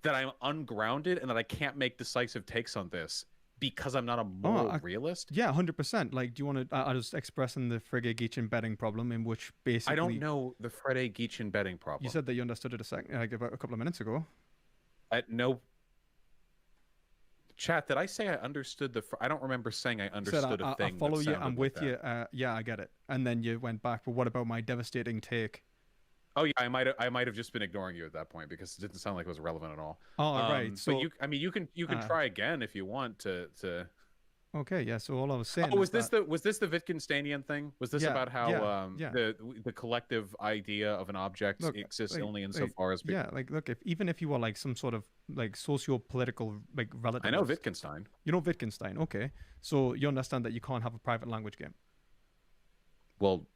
that I'm ungrounded and that I can't make decisive takes on this because I'm not a moral realist? Yeah, 100%. Like, do you want to? I was expressing the Frege, Geach, and Bedin problem, in which basically I don't know the Frege, Geach, and Bedin problem. You said that you understood it about a couple of minutes ago. No. Chat, did I say I understood I don't remember saying I understood a thing. I follow you. I'm with you. Yeah, I get it. And then you went back. But what about my devastating take? Oh yeah, I might have just been ignoring you at that point because it didn't sound like it was relevant at all. Oh, right. So but you can try again if you want to. Okay, yeah. So all I was saying. Oh, was this the Wittgensteinian thing? Was this about how the collective idea of an object exists only insofar as look, even if you were like some sort of like socio-political like relativist. I know Wittgenstein. You know Wittgenstein, okay? So you understand that you can't have a private language game. Well,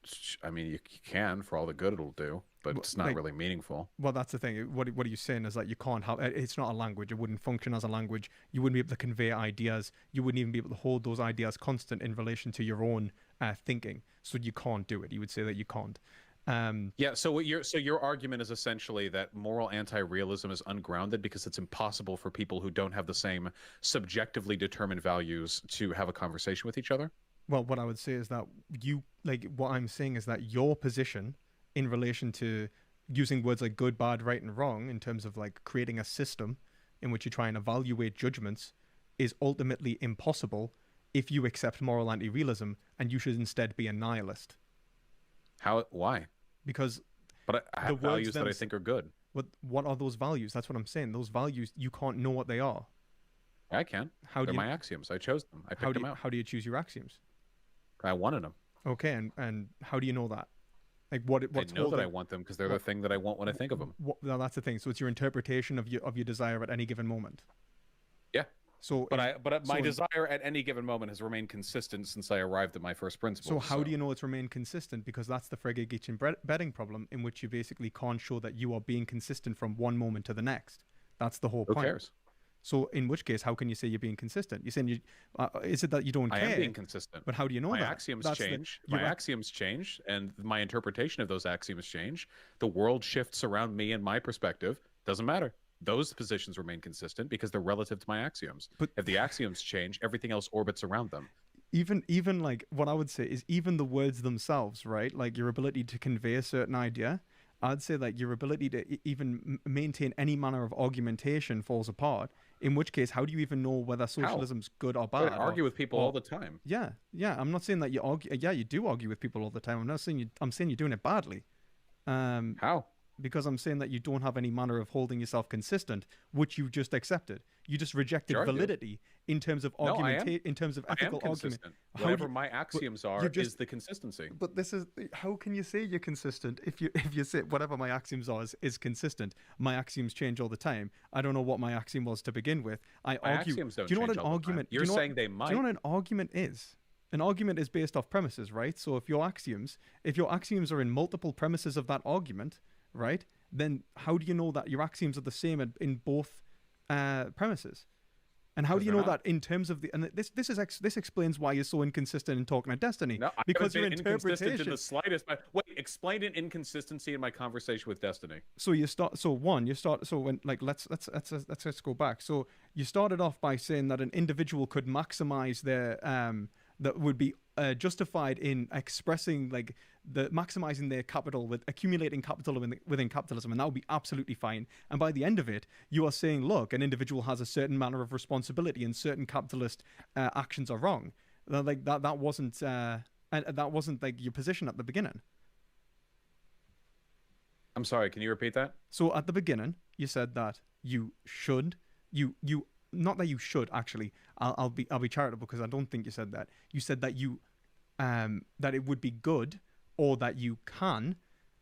I mean, you can for all the good it'll do, but it's not really meaningful. Well, that's the thing. What are you saying is that you can't have... It's not a language. It wouldn't function as a language. You wouldn't be able to convey ideas. You wouldn't even be able to hold those ideas constant in relation to your own thinking. So you can't do it. You would say that you can't. Yeah, so your argument is essentially that moral anti-realism is ungrounded because it's impossible for people who don't have the same subjectively determined values to have a conversation with each other. Well, what I would say is that what I'm saying is that your position in relation to using words like good, bad, right, and wrong in terms of like creating a system in which you try and evaluate judgments is ultimately impossible if you accept moral anti-realism, and you should instead be a nihilist. Why? Because But I have values that I think are good. what are those values? That's what I'm saying. Those values, you can't know what they are. I can. They're my axioms. I chose them. I picked them out. How do you choose your axioms? I wanted them. Okay, and how do you know that? Like what's I know that I want them because they're the thing that I want when I think of them. Well, that's the thing. So it's your interpretation of your desire at any given moment. Yeah. So, my desire at any given moment has remained consistent since I arrived at my first principles. So how do you know it's remained consistent? Because that's the Frege-Gitchin betting problem, in which you basically can't show that you are being consistent from one moment to the next. That's the whole point. Who cares? So in which case, how can you say you're being consistent? You're saying is it that you don't care? I am being consistent. But how do you know my that? Axioms change. My axioms change, and my interpretation of those axioms change. The world shifts around me and my perspective. Doesn't matter. Those positions remain consistent because they're relative to my axioms. But if the axioms change, everything else orbits around them. Even like what I would say is even the words themselves, right? Like your ability to convey a certain idea, I'd say like your ability to even maintain any manner of argumentation falls apart. In which case, how do you even know whether socialism's good or bad? I argue with people all the time. Yeah. I'm not saying that you argue. Yeah, you do argue with people all the time. I'm not saying you. I'm saying you're doing it badly. How? Because I'm saying that you don't have any manner of holding yourself consistent, which you just accepted. You just rejected validity in terms of argument, in terms of ethical argument. Whatever my axioms are is the consistency. But this is how can you say you're consistent if you say whatever my axioms are is consistent? My axioms change all the time. I don't know what my axiom was to begin with. I argue. Axioms don't do you know change what an argument? You're saying they might. Do you know what an argument is? An argument is based off premises, right? So if your axioms are in multiple premises of that argument, right? Then how do you know that your axioms are the same in both premises? And how do you know that in terms of the? And this explains why you're so inconsistent in talking about Destiny. No, because your inconsistent interpretation in the slightest. Wait, explain an inconsistency in my conversation with Destiny. So let's go back. So you started off by saying that an individual could maximize their that would be justified in expressing like maximizing their capital with accumulating capital within capitalism, and that would be absolutely fine. And by the end of it, you are saying, look, an individual has a certain manner of responsibility, and certain capitalist actions are wrong. Like that wasn't like your position at the beginning. I'm sorry, can you repeat that? So at the beginning, you said that you should not that you should actually. I'll be charitable because I don't think you said that. You said that that it would be good, or that you can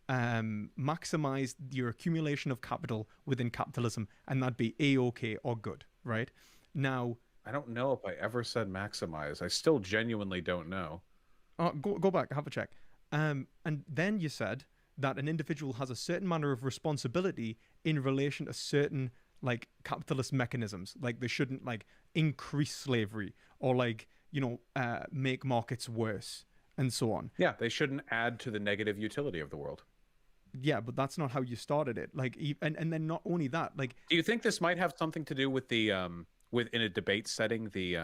maximize your accumulation of capital within capitalism, and that'd be A-OK or good, right? Now, I don't know if I ever said maximize. I still genuinely don't know. Go back, have a check. And then you said that an individual has a certain manner of responsibility in relation to certain like capitalist mechanisms, like they shouldn't like increase slavery or like make markets worse and so on. Yeah, they shouldn't add to the negative utility of the world. Yeah, but that's not how you started it. Like, and then not only that, like, do you think this might have something to do with the in a debate setting, the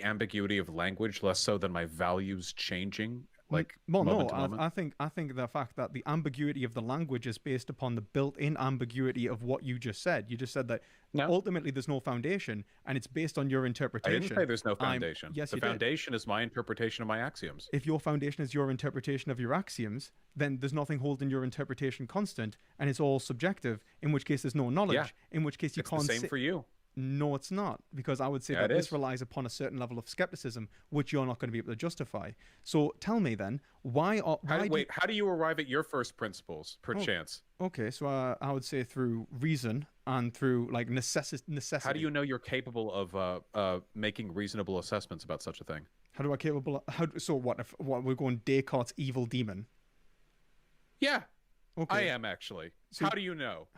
ambiguity of language less so than my values changing? Like, well, no, I think the fact that the ambiguity of the language is based upon the built-in ambiguity of what you just said. You just said that ultimately there's no foundation, and it's based on your interpretation. I didn't say there's no foundation. Yes, the foundation is my interpretation of my axioms. If your foundation is your interpretation of your axioms, then there's nothing holding your interpretation constant, and it's all subjective. In which case, there's no knowledge. Yeah. In which case, you can't. It's the same for you. No, it's not, because I would say that this relies upon a certain level of skepticism, which you're not going to be able to justify. So tell me then, how do you arrive at your first principles, perchance? Okay, so I would say through reason and through like necessity. How do you know you're capable of making reasonable assessments about such a thing? How do I capable? What we're going Descartes' evil demon? Yeah. Okay. I am actually. So, how do you know?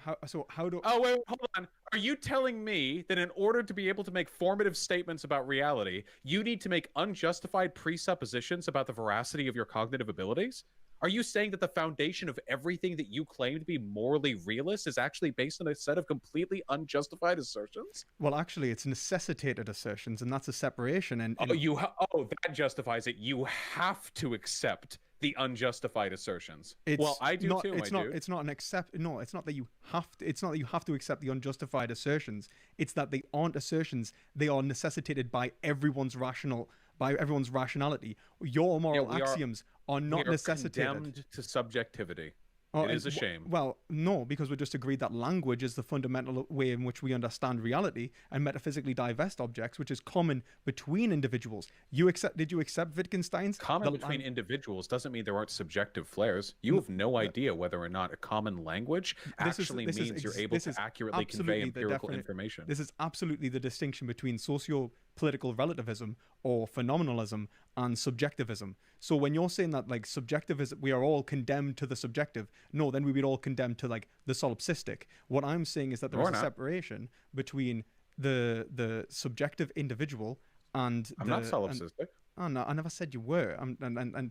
How do? Oh wait, hold on. Are you telling me that in order to be able to make formative statements about reality, you need to make unjustified presuppositions about the veracity of your cognitive abilities? Are you saying that the foundation of everything that you claim to be morally realist is actually based on a set of completely unjustified assertions? Well, actually, it's necessitated assertions, and that's a separation. Oh, that justifies it. You have to accept the unjustified assertions. Well, I do too, my dude. It's not an accept. No, it's not that you have to. It's not that you have to accept the unjustified assertions. It's that they aren't assertions. They are necessitated by everyone's rationality. Your moral axioms are not necessitated. Condemned to subjectivity. Oh, it is a shame. Well, no, because we just agreed that language is the fundamental way in which we understand reality and metaphysically divest objects, which is common between individuals. Did you accept Wittgenstein's? Common between individuals doesn't mean there aren't subjective flares. You have no idea whether or not a common language actually means you're able to accurately convey empirical information. This is absolutely the distinction between socio-political relativism or phenomenalism and subjectivism. So when you're saying that like subjectivism, we are all condemned to the subjective, no, then we would all condemn to like the solipsistic. What I'm saying is that there is a separation between the subjective individual and I'm not solipsistic. Oh no, I never said you were. And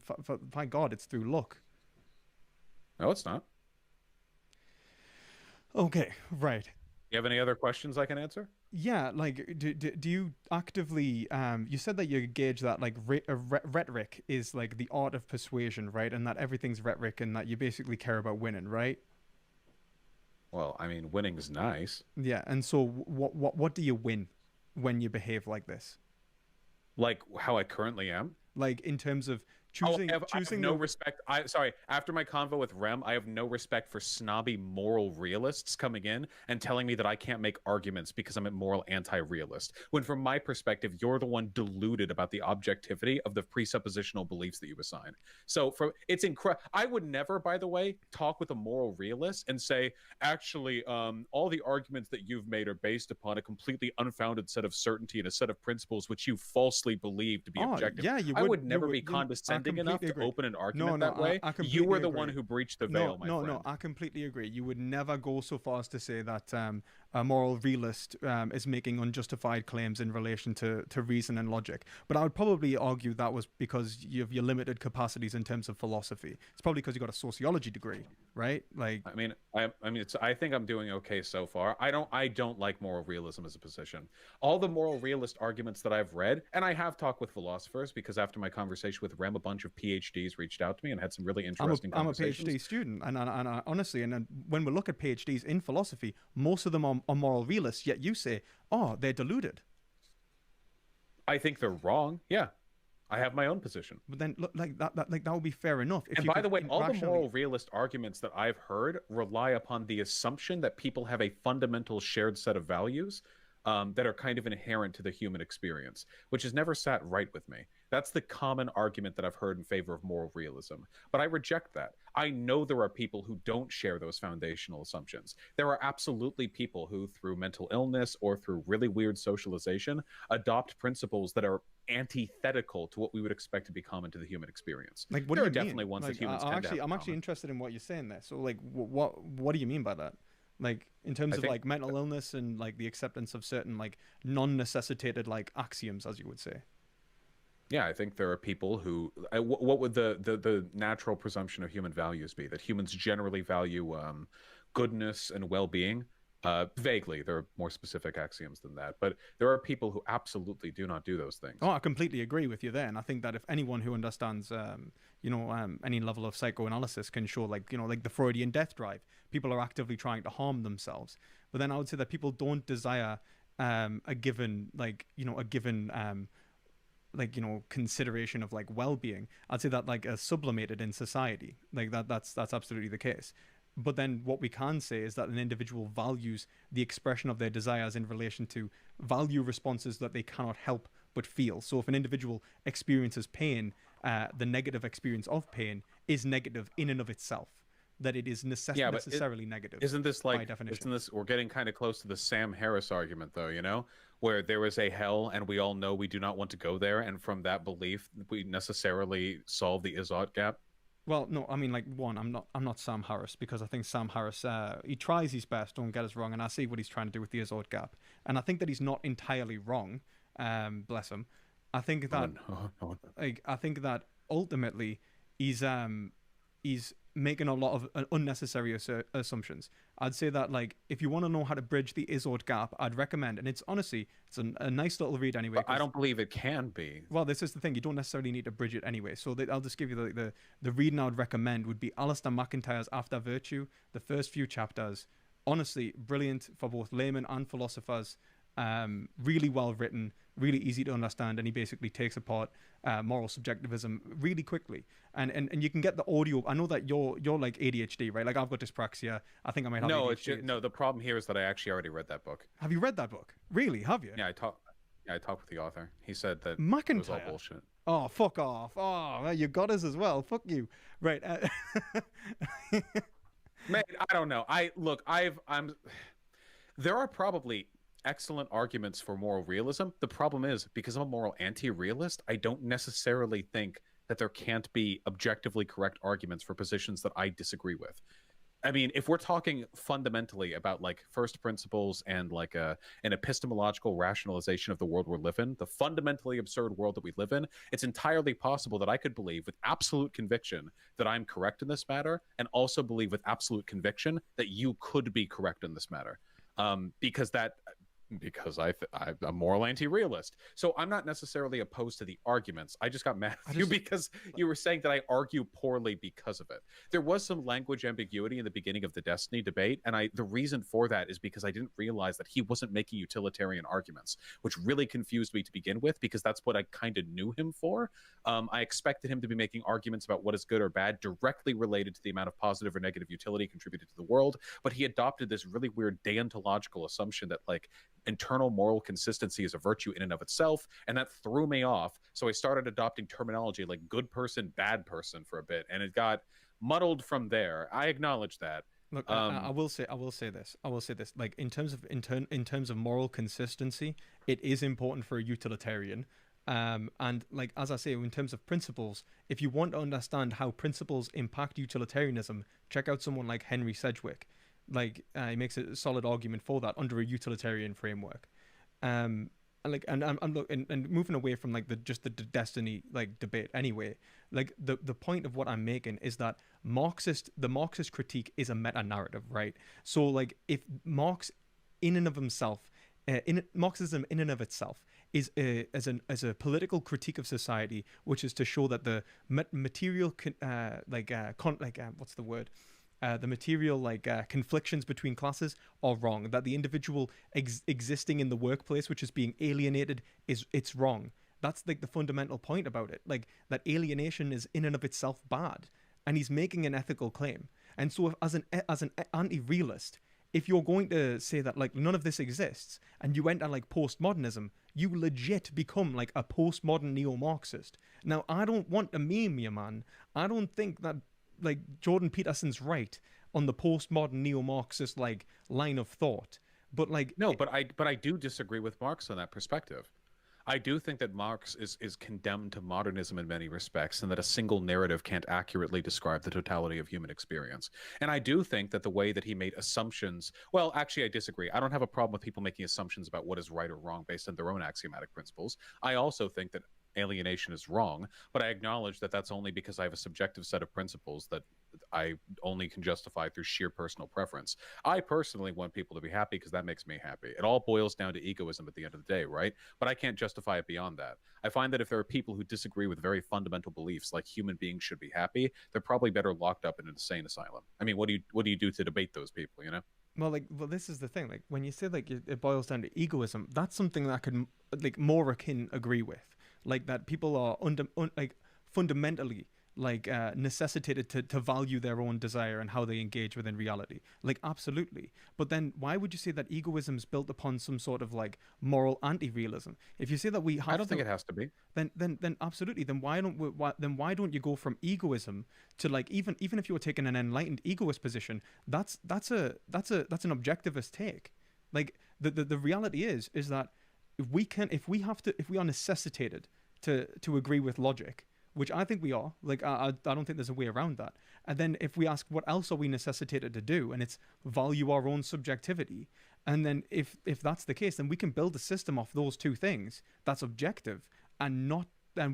by God, it's through luck. No, it's not. Okay, right. You have any other questions I can answer? Yeah, like, do you actively, you said that you gauge that, like, rhetoric is, like, the art of persuasion, right? And that everything's rhetoric and that you basically care about winning, right? Well, I mean, winning is nice. Yeah, and so what do you win when you behave like this? Like how I currently am? Like, in terms of choosing... I have no respect. Sorry, after my convo with Rem, I have no respect for snobby moral realists coming in and telling me that I can't make arguments because I'm a moral anti-realist. When from my perspective, you're the one deluded about the objectivity of the presuppositional beliefs that you assign. So it's incredible. I would never, by the way, talk with a moral realist and say, actually, all the arguments that you've made are based upon a completely unfounded set of certainty and a set of principles which you falsely believe to be objective. Yeah, I would never be condescending enough to open an argument that way. You were the one who breached the veil, my friend. No, I completely agree. You would never go so far as to say that a moral realist is making unjustified claims in relation to reason and logic. But I would probably argue that was because you have your limited capacities in terms of philosophy. It's probably because you got a sociology degree, right? Like, I think I'm doing okay so far. I don't like moral realism as a position. All the moral realist arguments that I've read, and I have talked with philosophers because after my conversation with Rem, a bunch of PhDs reached out to me and had some really interesting conversations. I'm a PhD student, and I, honestly, and when we look at PhDs in philosophy, most of them are moral realists. Yet you say, "Oh, they're deluded." I think they're wrong. Yeah, I have my own position. But then, look, like that would be fair enough. And by the way, all the moral realist arguments that I've heard rely upon the assumption that people have a fundamental shared set of values that are kind of inherent to the human experience, which has never sat right with me. That's the common argument that I've heard in favor of moral realism. But I reject that. I know there are people who don't share those foundational assumptions. There are absolutely people who, through mental illness or through really weird socialization, adopt principles that are antithetical to what we would expect to be common to the human experience. Like, what there do you are definitely ones that humans tend to have I'm actually interested in what you're saying there. So, like, what do you mean by that? Like, in terms of like mental illness and like the acceptance of certain like non-necessitated like axioms, as you would say. Yeah, I think there are people who. What would the natural presumption of human values be? That humans generally value goodness and well-being. Vaguely, there are more specific axioms than that, but there are people who absolutely do not do those things. Oh, I completely agree with you there, and I think that if anyone who understands, any level of psychoanalysis can show, like the Freudian death drive, people are actively trying to harm themselves. But then I would say that people don't desire a given consideration of like well-being. I'd say that like sublimated in society, like that's absolutely the case. But then what we can say is that an individual values the expression of their desires in relation to value responses that they cannot help but feel. So if an individual experiences pain, the negative experience of pain is negative in and of itself. That it is necessarily negative. Isn't this like, we're getting kind of close to the Sam Harris argument though, where there is a hell and we all know we do not want to go there. And from that belief, we necessarily solve the Izzat gap. Well, no, I mean, like, I'm not Sam Harris, because I think Sam Harris, he tries his best, don't get us wrong, and I see what he's trying to do with the Izzat gap, and I think that he's not entirely wrong, bless him. I think that, I think that ultimately he's he's making a lot of unnecessary assumptions. I'd say that, like, if you want to know how to bridge the Izod gap, I'd recommend, and it's honestly, it's a nice little read anyway. But I don't believe it can be. Well, this is the thing. You don't necessarily need to bridge it anyway. So I'll just give you the reading I would recommend would be Alistair McIntyre's After Virtue. The first few chapters, honestly, brilliant for both laymen and philosophers. Really well written, really easy to understand, and he basically takes apart moral subjectivism really quickly. And you can get the audio. I know that you're like ADHD, right? Like, I've got dyspraxia. I think I might have No, ADHD. it's just, no. The problem here is that I actually already read that book. Have you read that book? Really? Have you? Yeah, I talked with the author. He said that McIntyre. it was all bullshit. Oh, fuck off. Oh, well, you got us as well. Fuck you. Right. Man, I don't know. There are probably excellent arguments for moral realism. The problem is, because I'm a moral anti-realist, I don't necessarily think that there can't be objectively correct arguments for positions that I disagree with. I mean, if we're talking fundamentally about like first principles and like an epistemological rationalization of the world we live in, the fundamentally absurd world that we live in, it's entirely possible that I could believe with absolute conviction that I'm correct in this matter, and also believe with absolute conviction that you could be correct in this matter. Because I'm a moral anti-realist. So I'm not necessarily opposed to the arguments. I just got mad at you because you were saying that I argue poorly because of it. There was some language ambiguity in the beginning of the Destiny debate, and the reason for that is because I didn't realize that he wasn't making utilitarian arguments, which really confused me to begin with, because that's what I kind of knew him for. I expected him to be making arguments about what is good or bad directly related to the amount of positive or negative utility contributed to the world, but he adopted this really weird deontological assumption that, like, internal moral consistency is a virtue in and of itself, and that threw me off. So I started adopting terminology like good person, bad person for a bit, and it got muddled from there. I acknowledge that. Look, I will say this. Like, in terms of moral consistency, it is important for a utilitarian. And like, as I say, in terms of principles, if you want to understand how principles impact utilitarianism, check out someone like Henry Sedgwick. Like, he makes a solid argument for that under a utilitarian framework. And moving away from like the Destiny like debate anyway, like the point of what I'm making is that the Marxist critique is a meta narrative, right? So like, if Marx in and of himself, Marxism in and of itself is as a political critique of society, which is to show that the material the material conflictions between classes are wrong, that the individual existing in the workplace, which is being alienated, it's wrong. That's like the fundamental point about it, like that alienation is in and of itself bad, and he's making an ethical claim. And so, as an anti-realist, if you're going to say that like none of this exists and you enter like postmodernism, you legit become like a postmodern neo-Marxist. Now, I don't want to meme you, man. I don't think that like Jordan Peterson's right on the postmodern neo-Marxist like line of thought, but like no, but I do disagree with Marx on that perspective. I do think that Marx is condemned to modernism in many respects, and that a single narrative can't accurately describe the totality of human experience. And I do think that the way that he made assumptions, well, actually, I disagree. I don't have a problem with people making assumptions about what is right or wrong based on their own axiomatic principles. I also think that alienation is wrong, but I acknowledge that that's only because I have a subjective set of principles that I only can justify through sheer personal preference. I personally want people to be happy because that makes me happy. It all boils down to egoism at the end of the day, right? But I can't justify it beyond that. I find that if there are people who disagree with very fundamental beliefs like human beings should be happy, they're probably better locked up in an insane asylum. I mean, what do you do to debate those people, you know? Well, this is the thing. Like, when you say like it boils down to egoism, that's something that I could like more akin agree with. Like, that people are fundamentally like necessitated to value their own desire and how they engage within reality. Like, absolutely. But then why would you say that egoism is built upon some sort of like moral anti-realism? If you say that we have, I don't think it has to be. Then absolutely. Then why don't you go from egoism to like, even if you were taking an enlightened egoist position, that's an objectivist take. Like, the reality is that if we are necessitated to agree with logic, which I think we are, like, I don't think there's a way around that. And then if we ask what else are we necessitated to do, and it's value our own subjectivity, and then if that's the case, then we can build a system off those two things that's objective and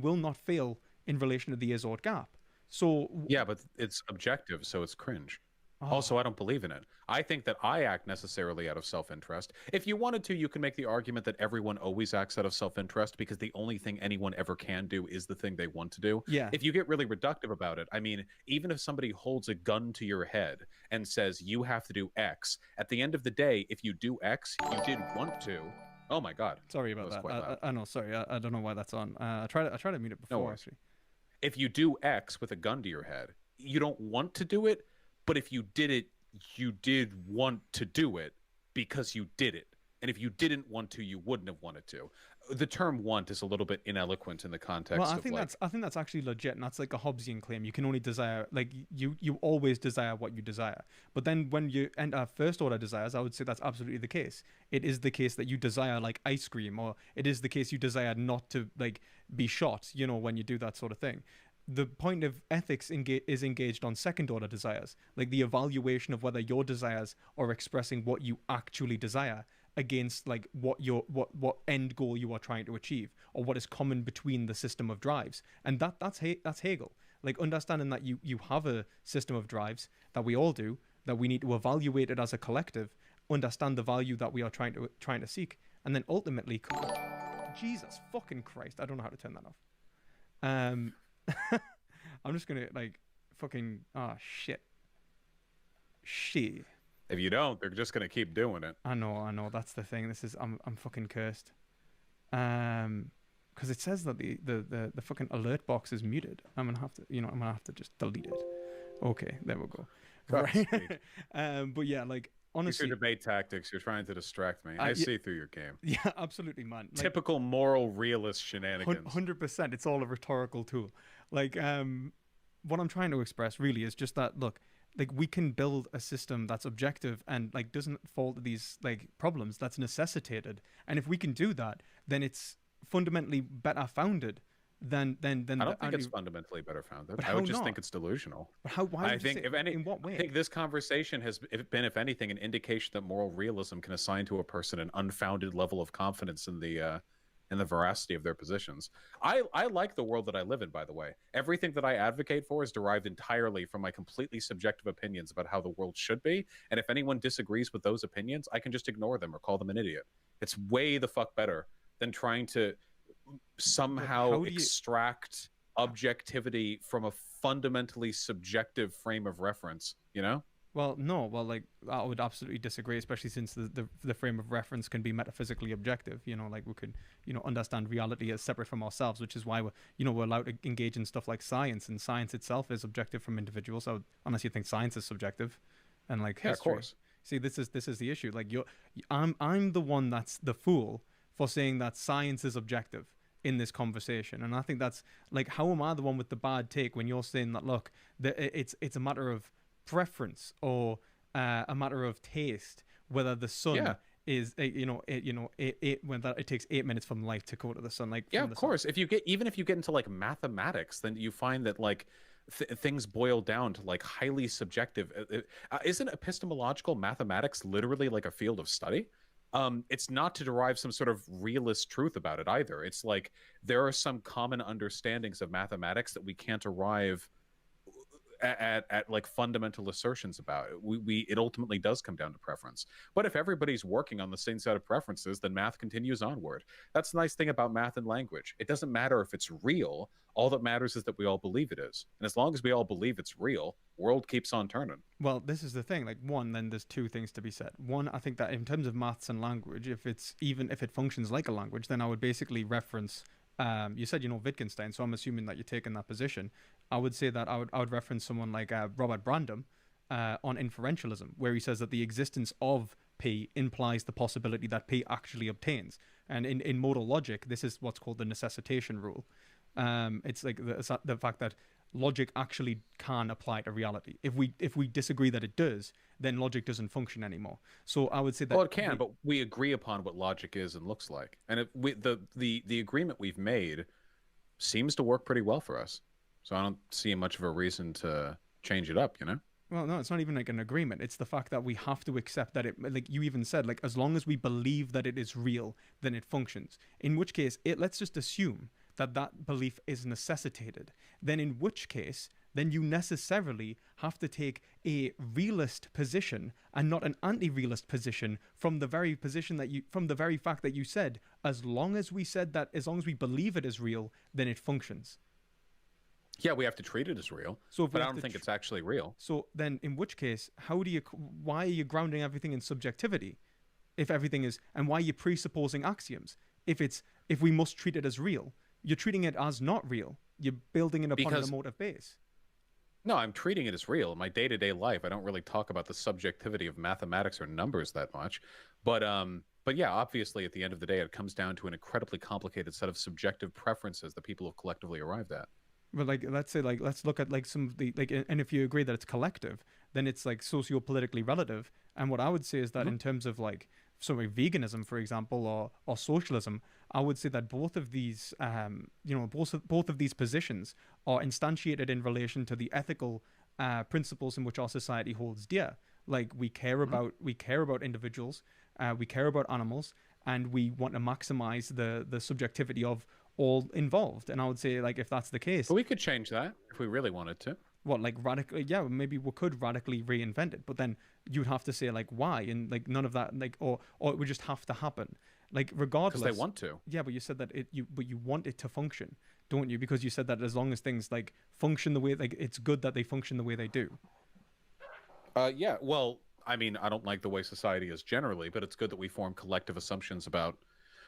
will not fail in relation to the Izod gap. So, Yeah, but it's objective, so it's cringe. oh, Also, I don't believe in it. I think that I act necessarily out of self-interest. If you wanted to, you can make the argument that everyone always acts out of self-interest because the only thing anyone ever can do is the thing they want to do. yeah. If you get really reductive about it, I mean, even if somebody holds a gun to your head and says you have to do X, at the end of the day, if you do X, you did want to. Oh my God. Sorry That about was that. quite loud. I know. Sorry, I don't know why that's on. I tried to mute it No before worries. actually. If you do X with a gun to your head, you don't want to do it, but if you did it, you did want to do it because you did it. And if you didn't want to, you wouldn't have wanted to. The term want is a little bit ineloquent in the context Well, I of think like, that's actually legit, and that's like a Hobbesian claim. You can only desire, like, you always desire what you desire. But then when you enter first order desires, I would say that's absolutely the case. It is the case that you desire like ice cream, or it is the case you desire not to like be shot, you know, when you do that sort of thing. The point of ethics is engaged on second order desires, like the evaluation of whether your desires are expressing what you actually desire against like what end goal you are trying to achieve, or what is common between the system of drives. And that's Hegel, like understanding that you have a system of drives that we all do, that we need to evaluate it as a collective, understand the value that we are trying to seek, and then ultimately Jesus fucking Christ, I don't know how to turn that off. I'm just gonna like fucking shit. if you don't, they're just going to keep doing it. I know. That's the thing. I'm fucking cursed. Because it says that the fucking alert box is muted. I'm gonna have to just delete it. Okay, there we go. Right. But yeah, like These are honestly, debate tactics. You're trying to distract me. I see through your game. yeah, absolutely, man. Like, Typical moral realist shenanigans. 100%. It's all a rhetorical tool. Like, what I'm trying to express really is just that, look, like we can build a system that's objective and like doesn't fall to these like problems, that's necessitated. And if we can do that, then it's fundamentally better founded than I don't think it's fundamentally better founded. I would just think it's delusional. But how? Why? I think, in what way? I think this conversation has been, if anything, an indication that moral realism can assign to a person an unfounded level of confidence in the veracity of their positions. I like the world that I live in, by the way. Everything that I advocate for is derived entirely from my completely subjective opinions about how the world should be. And if anyone disagrees with those opinions, I can just ignore them or call them an idiot. It's way the fuck better than trying to somehow extract objectivity from a fundamentally subjective frame of reference, you know? Well, no. Well, like I would absolutely disagree, especially since the frame of reference can be metaphysically objective. You know, like we could understand reality as separate from ourselves, which is why we're allowed to engage in stuff like science, and science itself is objective from individuals. So unless you think science is subjective, and like history, of course. See, this is the issue. Like I'm the one that's the fool for saying that science is objective in this conversation, and I think that's like, how am I the one with the bad take when you're saying that, look, it's a matter of preference or a matter of taste whether the sun is when it takes 8 minutes from light to go to the sun, like of course sun. If you get into like mathematics, then you find that like things boil down to like highly subjective. Isn't epistemological mathematics literally like a field of study? It's not to derive some sort of realist truth about it either. It's like there are some common understandings of mathematics that we can't arrive at like fundamental assertions about it. It ultimately does come down to preference. But if everybody's working on the same set of preferences, then math continues onward. That's the nice thing about math and language. It doesn't matter if it's real. All that matters is that we all believe it is. And as long as we all believe it's real, world keeps on turning. Well, this is the thing. Like, one, then there's two things to be said. One, I think that in terms of maths and language, if it functions like a language, then I would basically reference. You said Wittgenstein, so I'm assuming that you're taking that position. I would say that I would reference someone like Robert Brandom on inferentialism, where he says that the existence of P implies the possibility that P actually obtains. And in modal logic, this is what's called the necessitation rule. It's like the fact that logic actually can apply to reality. If we disagree that it does, then logic doesn't function anymore. So I would say that it can, but we agree upon what logic is and looks like, and the agreement we've made seems to work pretty well for us. So I don't see much of a reason to change it up, Well, no, it's not even like an agreement. It's the fact that we have to accept that it, like you even said, like as long as we believe that it is real, then it functions. In which case, let's just assume that belief is necessitated. Then in which case, then you necessarily have to take a realist position and not an anti-realist position from the very fact that you said, as long as we believe it is real, then it functions. Yeah, we have to treat it as real, So but I don't think it's actually real. So then, in which case, why are you grounding everything in subjectivity? If everything is, and why are you presupposing axioms? If we must treat it as real, you're treating it as not real. You're building it upon an emotive base. No, I'm treating it as real. In my day-to-day life, I don't really talk about the subjectivity of mathematics or numbers that much, but yeah, obviously, at the end of the day, it comes down to an incredibly complicated set of subjective preferences that people have collectively arrived at. But like, let's look at like some of the and if you agree that it's collective, then it's like socio-politically relative. And what I would say is that in terms of like veganism, for example, or socialism, I would say that both of these both of these positions are instantiated in relation to the ethical principles in which our society holds dear. Like we care about individuals, we care about animals, and we want to maximize the subjectivity of all involved. And I would say, like, if that's the case, but we could change that if we really wanted to. What, like radically? Yeah, maybe we could radically reinvent it, but then you'd have to say like why, and like none of that, like, or it would just have to happen, like regardless. Because they want to. Yeah, but you said that you want it to function, don't you? Because you said that as long as things like function the way, like it's good that they function the way they do. Yeah. Well, I mean, I don't like the way society is generally, but it's good that we form collective assumptions about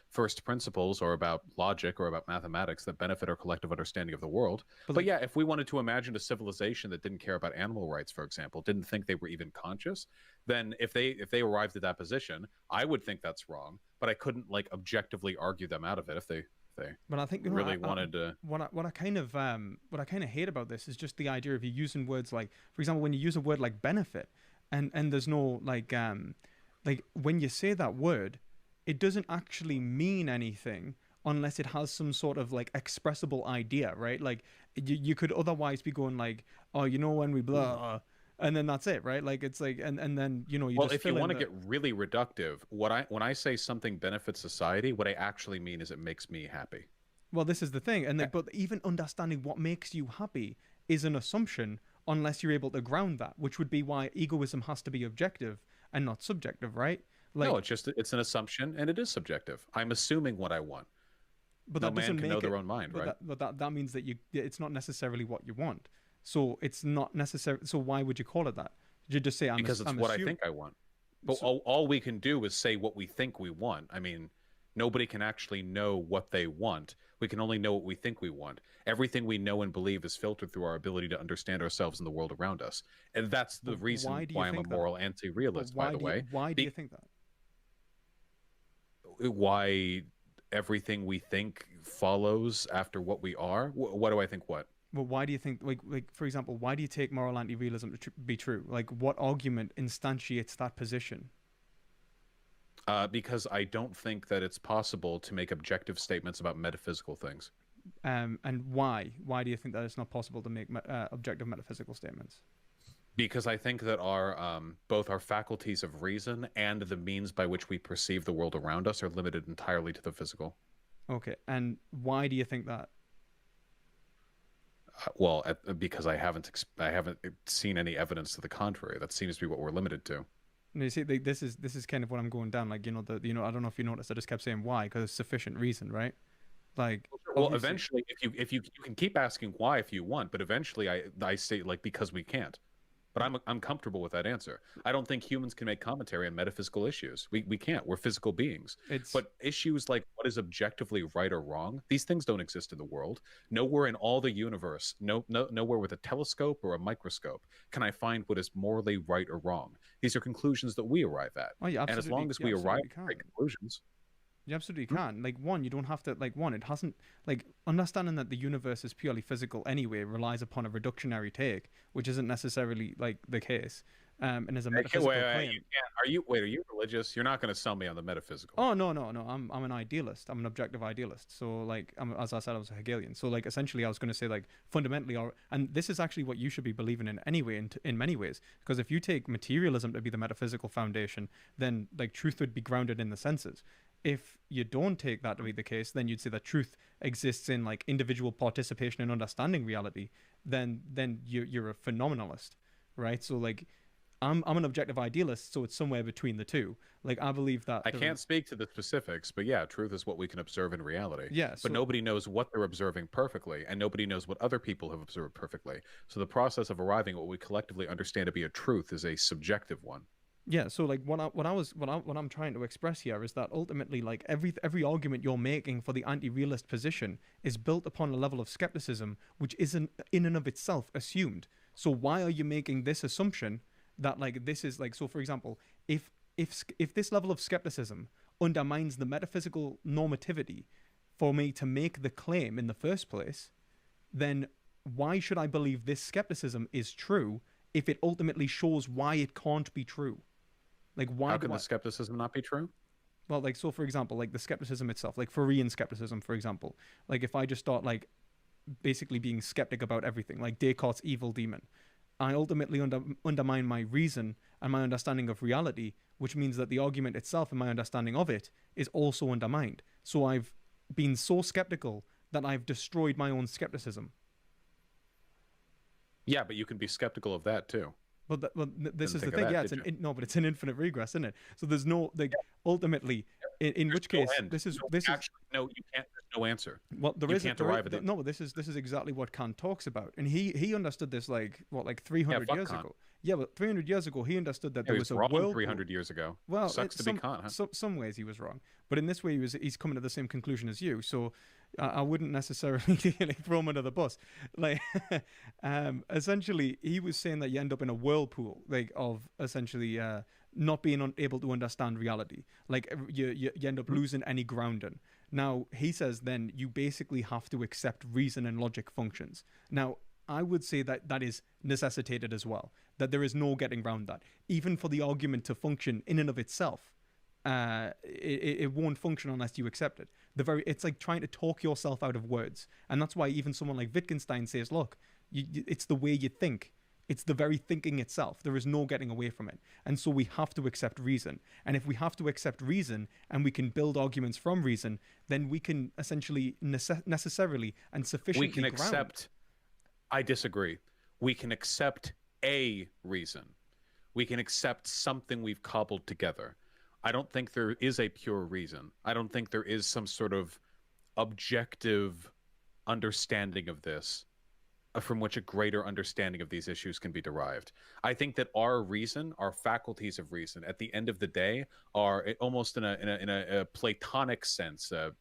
first principles or about logic or about mathematics that benefit our collective understanding of the world. But yeah, if we wanted to imagine a civilization that didn't care about animal rights, for example, didn't think they were even conscious, then if they arrived at that position, I would think that's wrong, but I couldn't like objectively argue them out of it if they but I think really wanted to. What I kind of hate about this is just the idea of you using words like, for example, when you use a word like benefit, and there's no like when you say that word, it doesn't actually mean anything unless it has some sort of like expressible idea, right? Like you could otherwise be going like, oh, you know, when we blah, and then that's it, right? Like it's like, and then you know, you well, just if you want to get really reductive, when I say something benefits society, what I actually mean is it makes me happy. Well, this is the thing, and but even understanding what makes you happy is an assumption unless you're able to ground that, which would be why egoism has to be objective and not subjective, right? Like, no, it's an assumption, and it is subjective. I'm assuming what I want. But no that man doesn't can make know it, their own mind, right? But that means that it's not necessarily what you want. So it's not necessary. So why would you call it that? You just say because it's what I think I want. But all we can do is say what we think we want. I mean, nobody can actually know what they want. We can only know what we think we want. Everything we know and believe is filtered through our ability to understand ourselves and the world around us. And that's the reason why I'm a moral anti-realist, by the way. Why do you think that? Why everything we think follows after what we are? What do I think what? Well, why do you think, like for example, why do you take moral anti-realism to be true? Like, what argument instantiates that position? Because I don't think that it's possible to make objective statements about metaphysical things. And why? Why do you think that it's not possible to make objective metaphysical statements? Because I think that our both our faculties of reason and the means by which we perceive the world around us are limited entirely to the physical. Okay, and why do you think that? Well, because I haven't seen any evidence to the contrary. That seems to be what we're limited to. You see, this is kind of what I'm going down. Like, I don't know if you noticed, I just kept saying why, because it's sufficient reason, right? Like, well, eventually, if you can keep asking why if you want, but eventually I say like because we can't. But I'm comfortable with that answer. I don't think humans can make commentary on metaphysical issues. We can't. We're physical beings. But issues like what is objectively right or wrong, these things don't exist in the world. Nowhere in all the universe, nowhere with a telescope or a microscope can I find what is morally right or wrong. These are conclusions that we arrive at. Oh, yeah, and as long as we arrive at right conclusions. You absolutely can. Like, you don't have to, it hasn't, like, understanding that the universe is purely physical anyway relies upon a reductionary take, which isn't necessarily, like, the case, and is a metaphysical claim. Are you religious? You're not going to sell me on the metaphysical. Oh, no. I'm an idealist. I'm an objective idealist. So, like, as I said, I was a Hegelian. So, like, essentially, I was going to say, like, fundamentally, and this is actually what you should be believing in anyway, in many ways. Because if you take materialism to be the metaphysical foundation, then, like, truth would be grounded in the senses. If you don't take that to be the case, then you'd say that truth exists in like individual participation in understanding reality. Then you're a phenomenalist, right? So like I'm an objective idealist, so it's somewhere between the two. Like I believe that I can't speak to the specifics, but yeah, truth is what we can observe in reality. Yeah, But so nobody knows what they're observing perfectly, and nobody knows what other people have observed perfectly. So the process of arriving at what we collectively understand to be a truth is a subjective one. yeah, so like what I'm trying to express here is that ultimately like every argument you're making for the anti-realist position is built upon a level of skepticism which isn't in and of itself assumed. So why are you making this assumption that like this is like, so for example, if this level of skepticism undermines the metaphysical normativity for me to make the claim in the first place, then why should I believe this skepticism is true if it ultimately shows why it can't be true? Like why How do can I, the skepticism not be true? well, like, so for example, like the skepticism itself, like Fourian skepticism, for example, like if I just start like basically being skeptic about everything, like Descartes' evil demon, I ultimately undermine my reason and my understanding of reality, which means that the argument itself and my understanding of it is also undermined. So I've been so skeptical that I've destroyed my own skepticism. Yeah, but you can be skeptical of that too. This Didn't is the think of thing. that, Yeah, did you? no, but it's an infinite regress, isn't it? So there's no like ultimately, in There's which no case end. this is No, actually, no, you can't. There's no answer. well, there You is can't there arrive at it. no, but this is exactly what Kant talks about, and he understood this like what, like Yeah, 300 fuck years Kant. ago. Yeah, but 300 years ago he understood that Yeah, there he was was a wrong whirlpool. 300 years ago. Well, Sucks to be Kant, huh? some ways he was wrong, but in this way he's coming to the same conclusion as you. So I wouldn't necessarily like, throw him under the bus. Like, essentially, he was saying that you end up in a whirlpool, like of essentially not being able to understand reality. Like you end up losing any grounding. Now he says then you basically have to accept reason and logic functions. Now I would say that that is necessitated as well. That there is no getting around that. Even for the argument to function in and of itself, it won't function unless you accept it. It's like trying to talk yourself out of words, and that's why even someone like Wittgenstein says, "Look, it's the way you think. It's the very thinking itself. There is no getting away from it, and so we have to accept reason. And if we have to accept reason, and we can build arguments from reason, then we can essentially necessarily and sufficiently We can ground. accept. I disagree. We can accept a reason. We can accept something we've cobbled together. I don't think there is a pure reason. I don't think there is some sort of objective understanding of this from which a greater understanding of these issues can be derived. I think that our reason, our faculties of reason, at the end of the day, are almost in a Platonic sense, a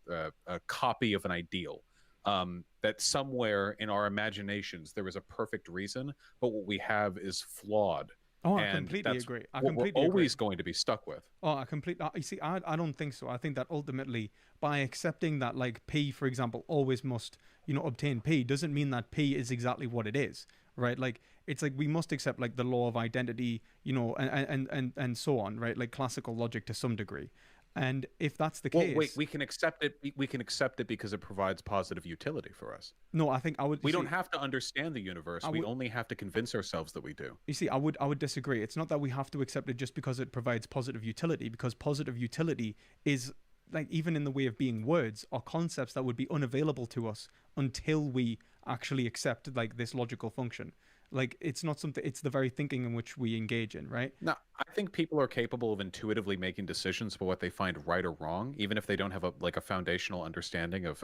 copy of an ideal. That somewhere in our imaginations there is a perfect reason, but what we have is flawed. Oh, I And completely that's agree. I what we're completely agree. always going to be stuck with. Oh, I completely. You see, I don't think so. I think that ultimately, by accepting that, like P, for example, always must, obtain P, doesn't mean that P is exactly what it is, right? Like it's like we must accept like the law of identity, and so on, right? Like classical logic to some degree. And if that's the Well, case, wait, we can accept it. We can accept it because it provides positive utility for us. no, I think I would. We don't have to understand the universe. We would- only have to convince ourselves that we do. You see, I would disagree. It's not that we have to accept it just because it provides positive utility, because positive utility is like even in the way of being words or concepts that would be unavailable to us until we actually accept like this logical function. Like it's not something. It's the very thinking in which we engage in, right? No, I think people are capable of intuitively making decisions about what they find right or wrong, even if they don't have a foundational understanding of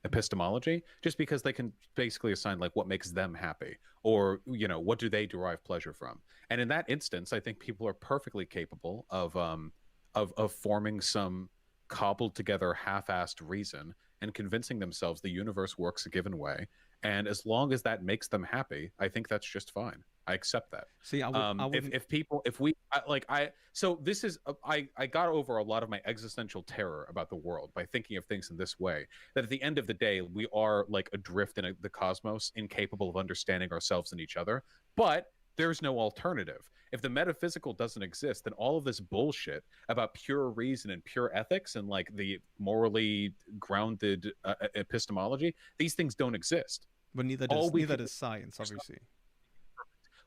epistemology, just because they can basically assign like what makes them happy, or what do they derive pleasure from. And in that instance, I think people are perfectly capable of forming some cobbled together half-assed reason and convincing themselves the universe works a given way. And as long as that makes them happy, I think that's just fine. I accept that. See, I wouldn't. So this is, I got over a lot of my existential terror about the world by thinking of things in this way, that at the end of the day, we are like adrift in the cosmos, incapable of understanding ourselves and each other, but there's no alternative. If the metaphysical doesn't exist, then all of this bullshit about pure reason and pure ethics and like the morally grounded epistemology, these things don't exist. But neither all does we neither can- does science, obviously.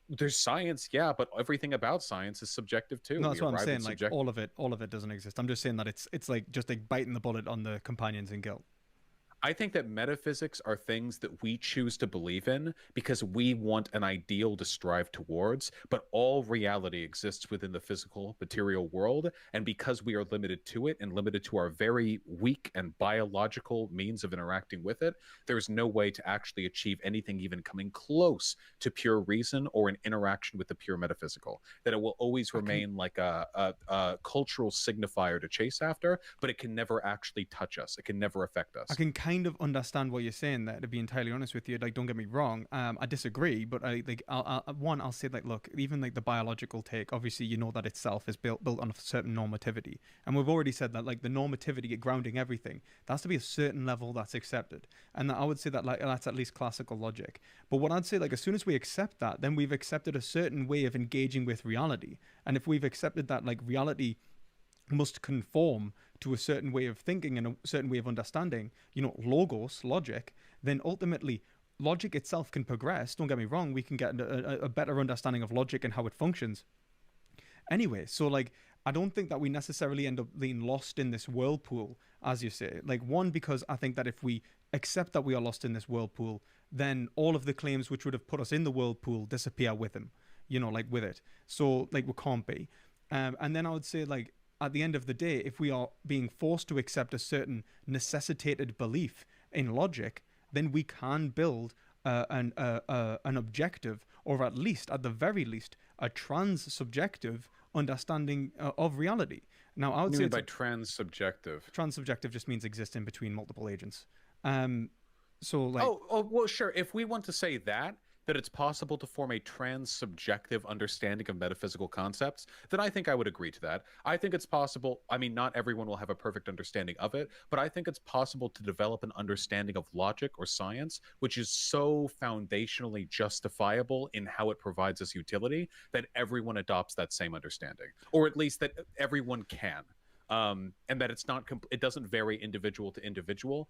There's science, yeah, but everything about science is subjective too. No, We that's what I'm arrive saying. at Like subject. all of it doesn't exist. I'm just saying that it's like just like biting the bullet on the companions in guilt. I think that metaphysics are things that we choose to believe in because we want an ideal to strive towards, but all reality exists within the physical material world. And because we are limited to it and limited to our very weak and biological means of interacting with it, there's no way to actually achieve anything even coming close to pure reason or an interaction with the pure metaphysical. That it will always remain like a cultural signifier to chase after, but it can never actually touch us. It can never affect us. I can kind of understand what you're saying there. To be entirely honest with you, like don't get me wrong, I disagree, but I like I'll say like look, even like the biological take, obviously you know that itself is built on a certain normativity, and we've already said that like the normativity grounding everything, there has to be a certain level that's accepted, and I would say that like that's at least classical logic. But what I'd say like as soon as we accept that, then we've accepted a certain way of engaging with reality, and if we've accepted that like reality must conform to a certain way of thinking and a certain way of understanding, you know, logos, logic, then ultimately logic itself can progress. Don't get me wrong, we can get a better understanding of logic and how it functions. Anyway, so like, I don't think that we necessarily end up being lost in this whirlpool, as you say. Like, one, because I think that if we accept that we are lost in this whirlpool, then all of the claims which would have put us in the whirlpool disappear with them, you know, like with it. So, like, we can't be. And then I would say, like, at the end of the day, if we are being forced to accept a certain necessitated belief in logic, then we can build an objective, or at least, at the very least, a trans-subjective understanding of reality. Now, I would What do say you mean by transsubjective? trans-subjective just means existing between multiple agents. So, like, Well, sure. If we want to say that it's possible to form a trans-subjective understanding of metaphysical concepts, then I think I would agree to that. I think it's possible. I mean, not everyone will have a perfect understanding of it, but I think it's possible to develop an understanding of logic or science, which is so foundationally justifiable in how it provides us utility that everyone adopts that same understanding, or at least that everyone can. And that it doesn't vary individual to individual,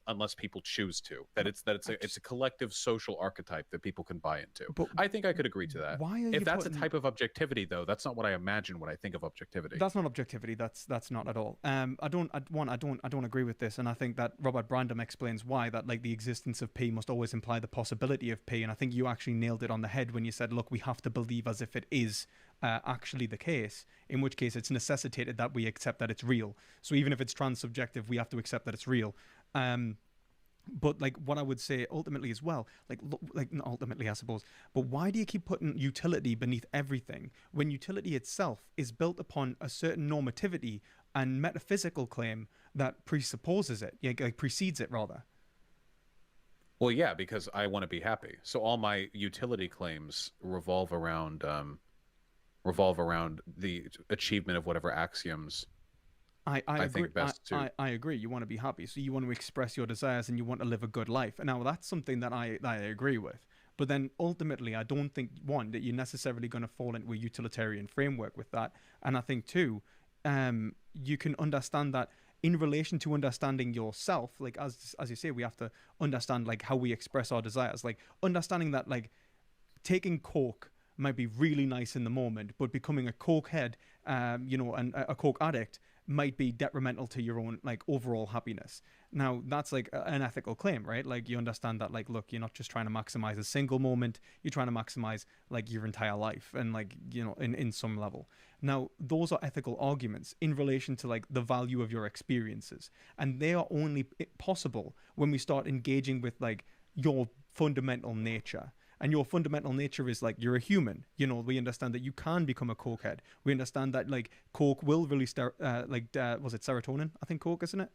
unless people choose to. That it's a collective social archetype that people can buy into. But I think I could agree to that. why are If you that's putting... a type of objectivity, though, that's not what I imagine when I think of objectivity. That's not objectivity. That's not at all. I don't agree with this, and I think that Robert Brandom explains why, that like the existence of P must always imply the possibility of P, and I think you actually nailed it on the head when you said, look, we have to believe as if it is actually the case, in which case it's necessitated that we accept that it's real. So even if it's trans-subjective, we have to accept that it's real. But like what I would say ultimately as well, like not ultimately I suppose, but why do you keep putting utility beneath everything when utility itself is built upon a certain normativity and metaphysical claim that presupposes it, like precedes it rather? Well, yeah, because I want to be happy. So all my utility claims revolve around the achievement of whatever axioms I agree. think best to. I agree. You want to be happy, so you want to express your desires and you want to live a good life. And now that's something that I agree with. But then ultimately, I don't think, one, that you're necessarily going to fall into a utilitarian framework with that. And I think two, you can understand that in relation to understanding yourself, like as you say, we have to understand like how we express our desires, like understanding that like taking coke might be really nice in the moment, but becoming a coke head, you know, and a coke addict might be detrimental to your own like overall happiness. Now that's like an ethical claim, right? Like you understand that like, look, you're not just trying to maximize a single moment, you're trying to maximize like your entire life, and like, you know, in some level. Now those are ethical arguments in relation to like the value of your experiences, and they are only possible when we start engaging with like your fundamental nature. And your fundamental nature is like you're a human. You know, we understand that you can become a cokehead. We understand that like coke will release was it serotonin? I think coke, isn't it?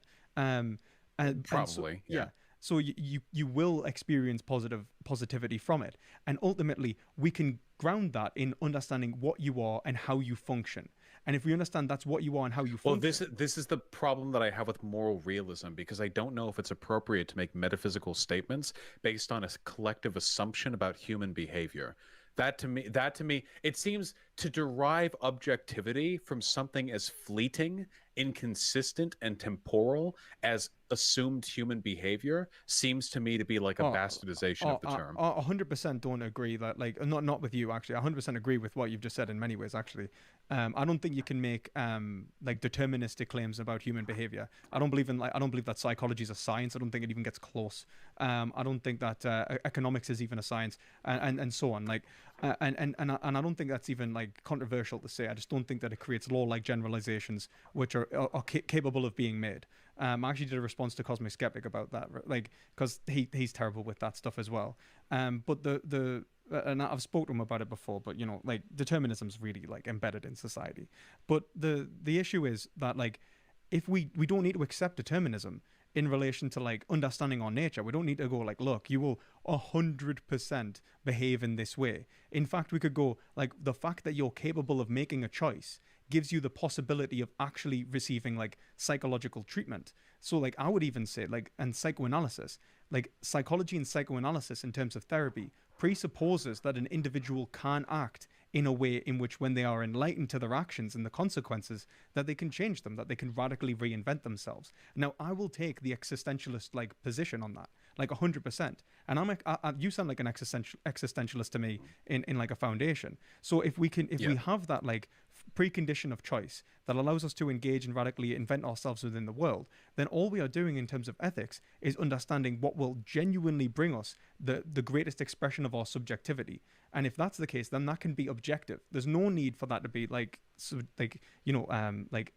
Probably, yeah. So you will experience positivity from it, and ultimately we can ground that in understanding what you are and how you function. And if we understand that's what you are and how you function... Well, this is the problem that I have with moral realism, because I don't know if it's appropriate to make metaphysical statements based on a collective assumption about human behavior. That to me, it seems to derive objectivity from something as fleeting inconsistent and temporal as assumed human behavior seems to me to be like a bastardization of the term. 100% don't agree that, like, not with you actually. 100% agree with what you've just said in many ways actually. I don't think you can make like deterministic claims about human behavior. I don't believe that psychology is a science. I don't think it even gets close. I don't think that economics is even a science, and so on. Like, and I don't think that's even like controversial to say. I just don't think that it creates law-like generalizations which are capable of being made. I actually did a response to Cosmic Skeptic about that, like, because he's terrible with that stuff as well. But and I've spoken to him about it before, but you know, like, determinism's really like embedded in society. But the issue is that, like, if we don't need to accept determinism in relation to like understanding our nature. We don't need to go like, look, you will 100% behave in this way. In fact, we could go like, the fact that you're capable of making a choice gives you the possibility of actually receiving like psychological treatment. So like, I would even say like, and psychoanalysis, like psychology and psychoanalysis in terms of therapy presupposes that an individual can act in a way in which, when they are enlightened to their actions and the consequences, that they can change them, that they can radically reinvent themselves. Now, I will take the existentialist like position on that, like 100%. And I'm like, you sound like an existentialist to me in like a foundation. So if we have that like precondition of choice that allows us to engage and radically invent ourselves within the world, then all we are doing in terms of ethics is understanding what will genuinely bring us the greatest expression of our subjectivity. And if that's the case, then that can be objective. There's no need for that to be like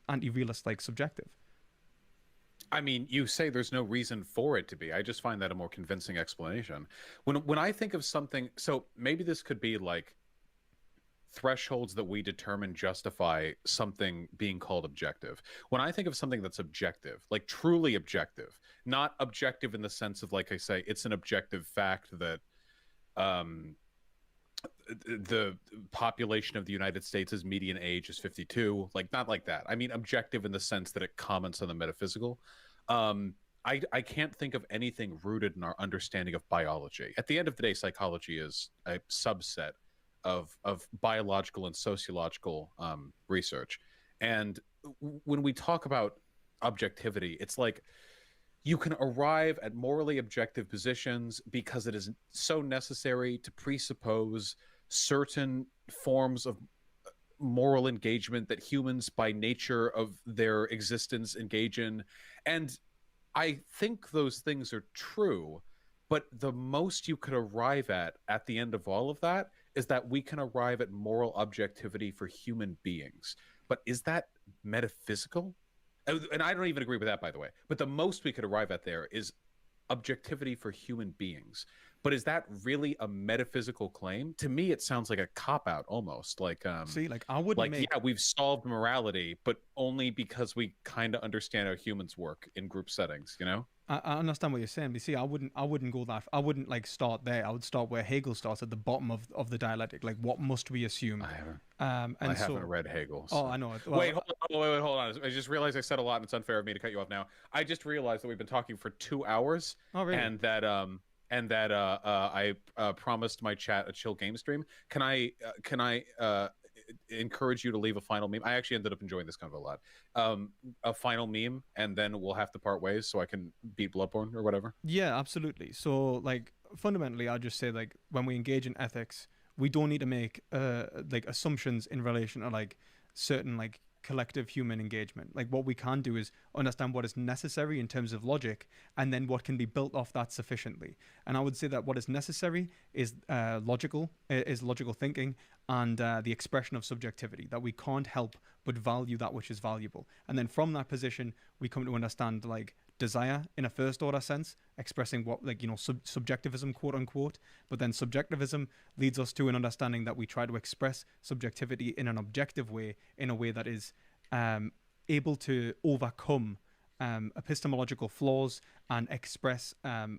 anti-realist, like subjective. I mean, you say there's no reason for it to be. I just find that a more convincing explanation. When I think of something, so maybe this could be like thresholds that we determine justify something being called objective. When I think of something that's objective, like truly objective, not objective in the sense of, like I say, it's an objective fact that the population of the United States' median age is 52, like, not like that. I mean objective in the sense that it comments on the metaphysical. I can't think of anything rooted in our understanding of biology. At the end of the day, psychology is a subset of biological and sociological research. And when we talk about objectivity, it's like you can arrive at morally objective positions because it is so necessary to presuppose certain forms of moral engagement that humans by nature of their existence engage in. And I think those things are true, but the most you could arrive at the end of all of that is that we can arrive at moral objectivity for human beings. But is that metaphysical? And I don't even agree with that, by the way. But the most we could arrive at there is objectivity for human beings. But is that really a metaphysical claim? To me, it sounds like a cop-out almost. Like, see, like, I wouldn't like, yeah, we've solved morality, but only because we kind of understand how humans work in group settings, you know? I understand what you're saying, but see, I wouldn't go that. I wouldn't like start there. I would start where Hegel starts, at the bottom of the dialectic. Like, what must we assume? I haven't read Hegel. So. Oh, I know. Well, wait, hold on. I just realized I said a lot, and it's unfair of me to cut you off now. I just realized that we've been talking for 2 hours, oh, really? and that I promised my chat a chill game stream. Can I encourage you to leave a final meme? I actually ended up enjoying this kind of a lot. A final meme, and then we'll have to part ways so I can beat Bloodborne or whatever. Yeah, absolutely. So, like, fundamentally, I'll just say, like, when we engage in ethics, we don't need to make like assumptions in relation to like certain like collective human engagement. Like, what we can do is understand what is necessary in terms of logic, and then what can be built off that sufficiently. And I would say that what is necessary is logical thinking, and the expression of subjectivity, that we can't help but value that which is valuable. And then from that position, we come to understand like desire in a first order sense, expressing what, like, you know, subjectivism, quote unquote. But then subjectivism leads us to an understanding that we try to express subjectivity in an objective way, in a way that is able to overcome epistemological flaws and express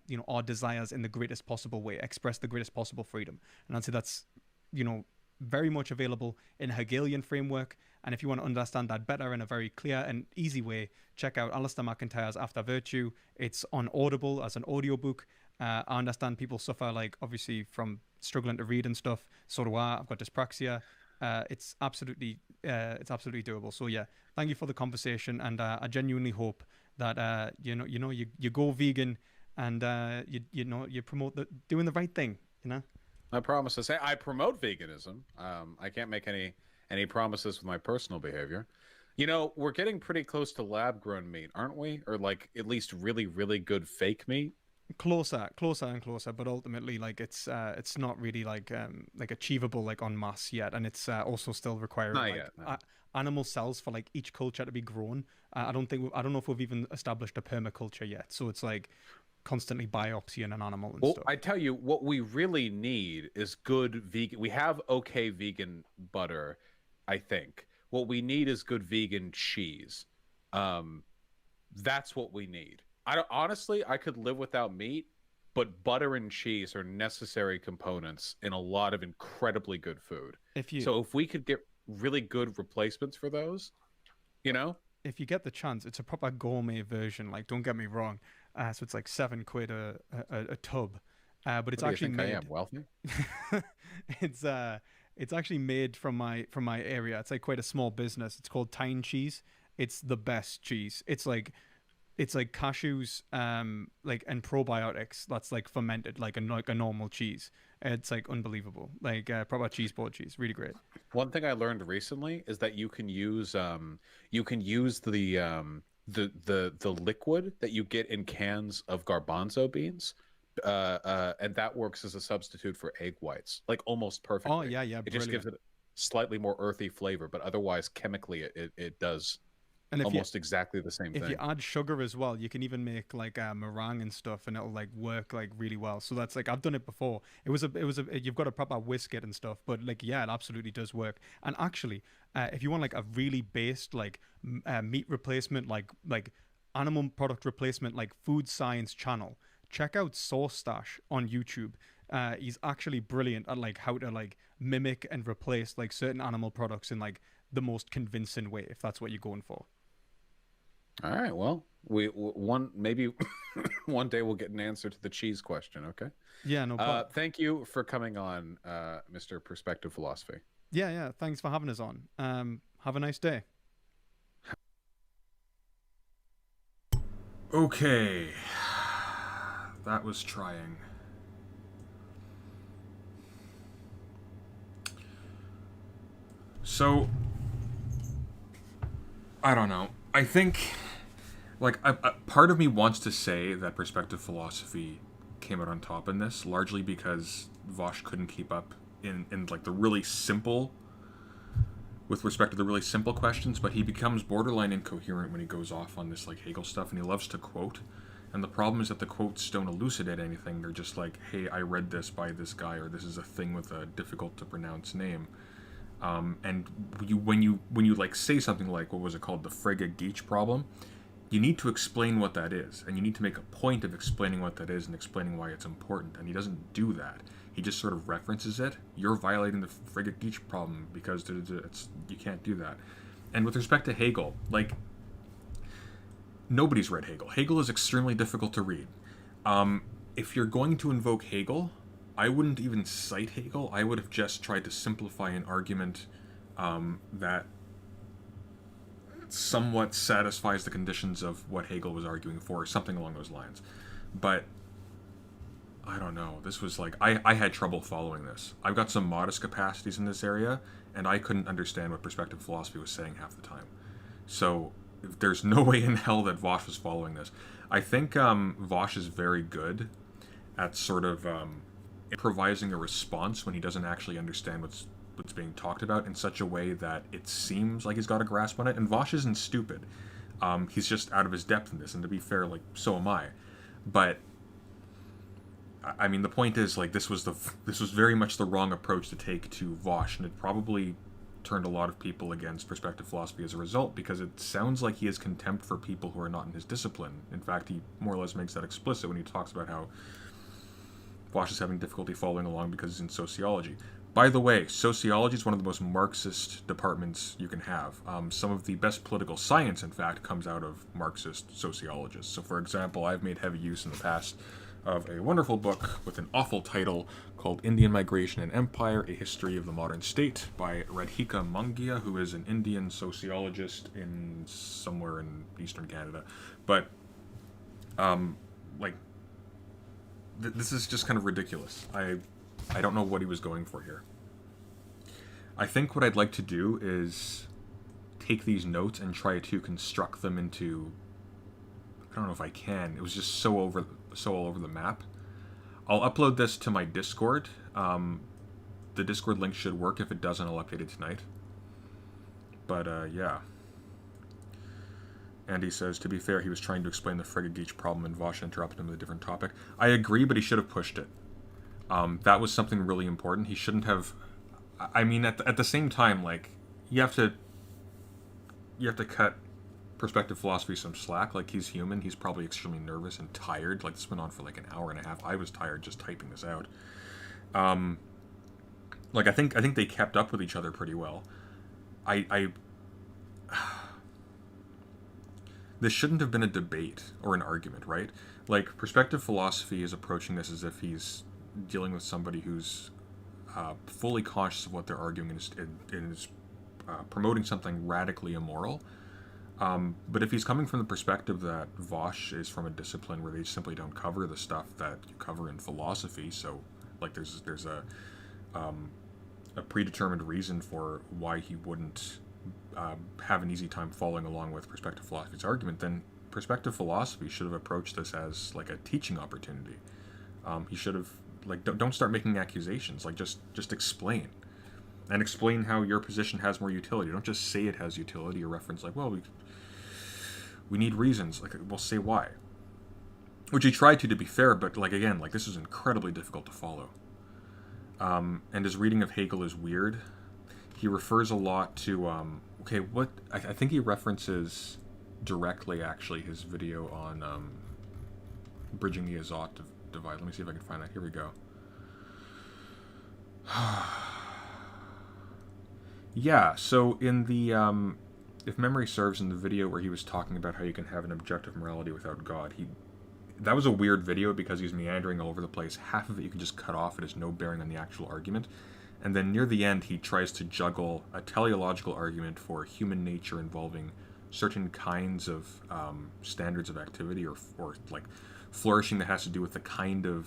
you know, our desires in the greatest possible way, express the greatest possible freedom. And I'd say that's, you know, very much available in a Hegelian framework. And if you want to understand that better in a very clear and easy way, check out Alistair McIntyre's After Virtue. It's on Audible as an audiobook. I understand people suffer, like, obviously from struggling to read and stuff. So do I. I've got dyspraxia. it's absolutely doable. So yeah, thank you for the conversation, and I genuinely hope that you go vegan, and you promote doing the right thing. I promise to say I promote veganism. I can't make any promises with my personal behavior. We're getting pretty close to lab grown meat, aren't we? Or like at least really, really good fake meat. Closer and closer, but ultimately, like it's not really like achievable like en masse yet, and it's also still requiring Not like yet, no. animal cells for like each culture to be grown. I don't know if we've even established a permaculture yet, so it's like constantly biopsying an animal and Well, stuff. I tell you, what we really need is good vegan. We have okay vegan butter, I think. What we need is good vegan cheese. That's what we need. Honestly, I could live without meat, but butter and cheese are necessary components in a lot of incredibly good food. So if we could get really good replacements for those, you know, if you get the chance, it's a proper gourmet version. Like, don't get me wrong. So it's like £7 a tub, but it's what do you actually think I made. am, wealthy? It's actually made from my area. It's like quite a small business. It's called Tyne Cheese. It's the best cheese. It's like cashews, like, and probiotics that's like fermented like a normal cheese. It's like unbelievable. Like proper cheese board cheese. Really great. One thing I learned recently is that you can use the liquid that you get in cans of garbanzo beans, and that works as a substitute for egg whites, like almost perfectly. Oh yeah, It just gives it a slightly more earthy flavor, but otherwise chemically it does and almost exactly the same if thing. you add sugar as well, you can even make like meringue and stuff, and it'll like work like really well. So that's like, I've done it before. You've got to proper whisk it and stuff, but like yeah, it absolutely does work. And actually, if you want like a really based like meat replacement, like animal product replacement, like food science channel, check out Sauce Stash on YouTube. He's actually brilliant at like how to like mimic and replace like certain animal products in like the most convincing way, if that's what you're going for. All right, well, maybe one day we'll get an answer to the cheese question. Okay. Yeah, no problem. Thank you for coming on, Mr. Perspective Philosophy. Yeah. Thanks for having us on. Have a nice day. Okay. That was trying. So, I don't know. I think, like, a part of me wants to say that perspective philosophy came out on top in this, largely because Vaush couldn't keep up in like the really simple, with respect to the really simple questions, but he becomes borderline incoherent when he goes off on this like Hegel stuff, and he loves to quote. And the problem is that the quotes don't elucidate anything. They're just like, hey, I read this by this guy, or this is a thing with a difficult to pronounce name. And when you like say something like, what was it called, the Frege-Geach problem, you need to explain what that is, and you need to make a point of explaining what that is and explaining why it's important. And he doesn't do that. He just sort of references it. You're violating the Frege-Geach problem because you can't do that. And with respect to Hegel, like, nobody's read Hegel. Hegel is extremely difficult to read. If you're going to invoke Hegel, I wouldn't even cite Hegel. I would have just tried to simplify an argument that somewhat satisfies the conditions of what Hegel was arguing for, or something along those lines. But I don't know. This was like, I had trouble following this. I've got some modest capacities in this area, and I couldn't understand what perspective philosophy was saying half the time. So there's no way in hell that Vaush was following this. I think Vaush is very good at sort of improvising a response when he doesn't actually understand what's being talked about in such a way that it seems like he's got a grasp on it. And Vaush isn't stupid. He's just out of his depth in this, and to be fair, like, so am I. But I mean, the point is, like, this was very much the wrong approach to take to Vaush, and it probably turned a lot of people against perspective philosophy as a result, because it sounds like he has contempt for people who are not in his discipline. In fact, he more or less makes that explicit when he talks about how Vaush is having difficulty following along because he's in sociology. By the way, sociology is one of the most Marxist departments you can have. Some of the best political science, in fact, comes out of Marxist sociologists. So, for example, I've made heavy use in the past of a wonderful book with an awful title called Indian Migration and Empire, A History of the Modern State by Radhika Mangia, who is an Indian sociologist in somewhere in eastern Canada. But, like, this is just kind of ridiculous. I don't know what he was going for here. I think what I'd like to do is take these notes and try to construct them into... I don't know if I can. It was just so all over the map. I'll upload this to my Discord. The Discord link should work. If it doesn't, I'll update it tonight. But, yeah. Andy says, to be fair, he was trying to explain the Frigga-Geach problem and Vaush interrupted him with a different topic. I agree, but he should have pushed it. That was something really important. He shouldn't have... I mean, at the same time, like, you have to cut perspective philosophy some slack. Like, he's human. He's probably extremely nervous and tired. Like, this went on for like an hour and a half. I was tired just typing this out. Like, I think they kept up with each other pretty well. This shouldn't have been a debate or an argument, right? Like, perspective philosophy is approaching this as if he's dealing with somebody who's fully conscious of what they're arguing and is promoting something radically immoral. But if he's coming from the perspective that Vaush is from a discipline where they simply don't cover the stuff that you cover in philosophy, so like there's a predetermined reason for why he wouldn't have an easy time following along with perspective philosophy's argument, then perspective philosophy should have approached this as like a teaching opportunity. He should have, like, don't start making accusations. Like, just explain. And explain how your position has more utility. Don't just say it has utility or reference, like, well, we need reasons. Like, well, say why. Which he tried to be fair, but, like, again, like, this is incredibly difficult to follow. And his reading of Hegel is weird. He refers a lot to, I think he references directly, actually, his video on bridging the Azot divide. Let me see if I can find that. Here we go. Yeah, so in the, if memory serves, in the video where he was talking about how you can have an objective morality without God, that was a weird video because he's meandering all over the place. Half of it you can just cut off. It has no bearing on the actual argument. And then near the end, he tries to juggle a teleological argument for human nature involving certain kinds of standards of activity or like flourishing that has to do with the kind of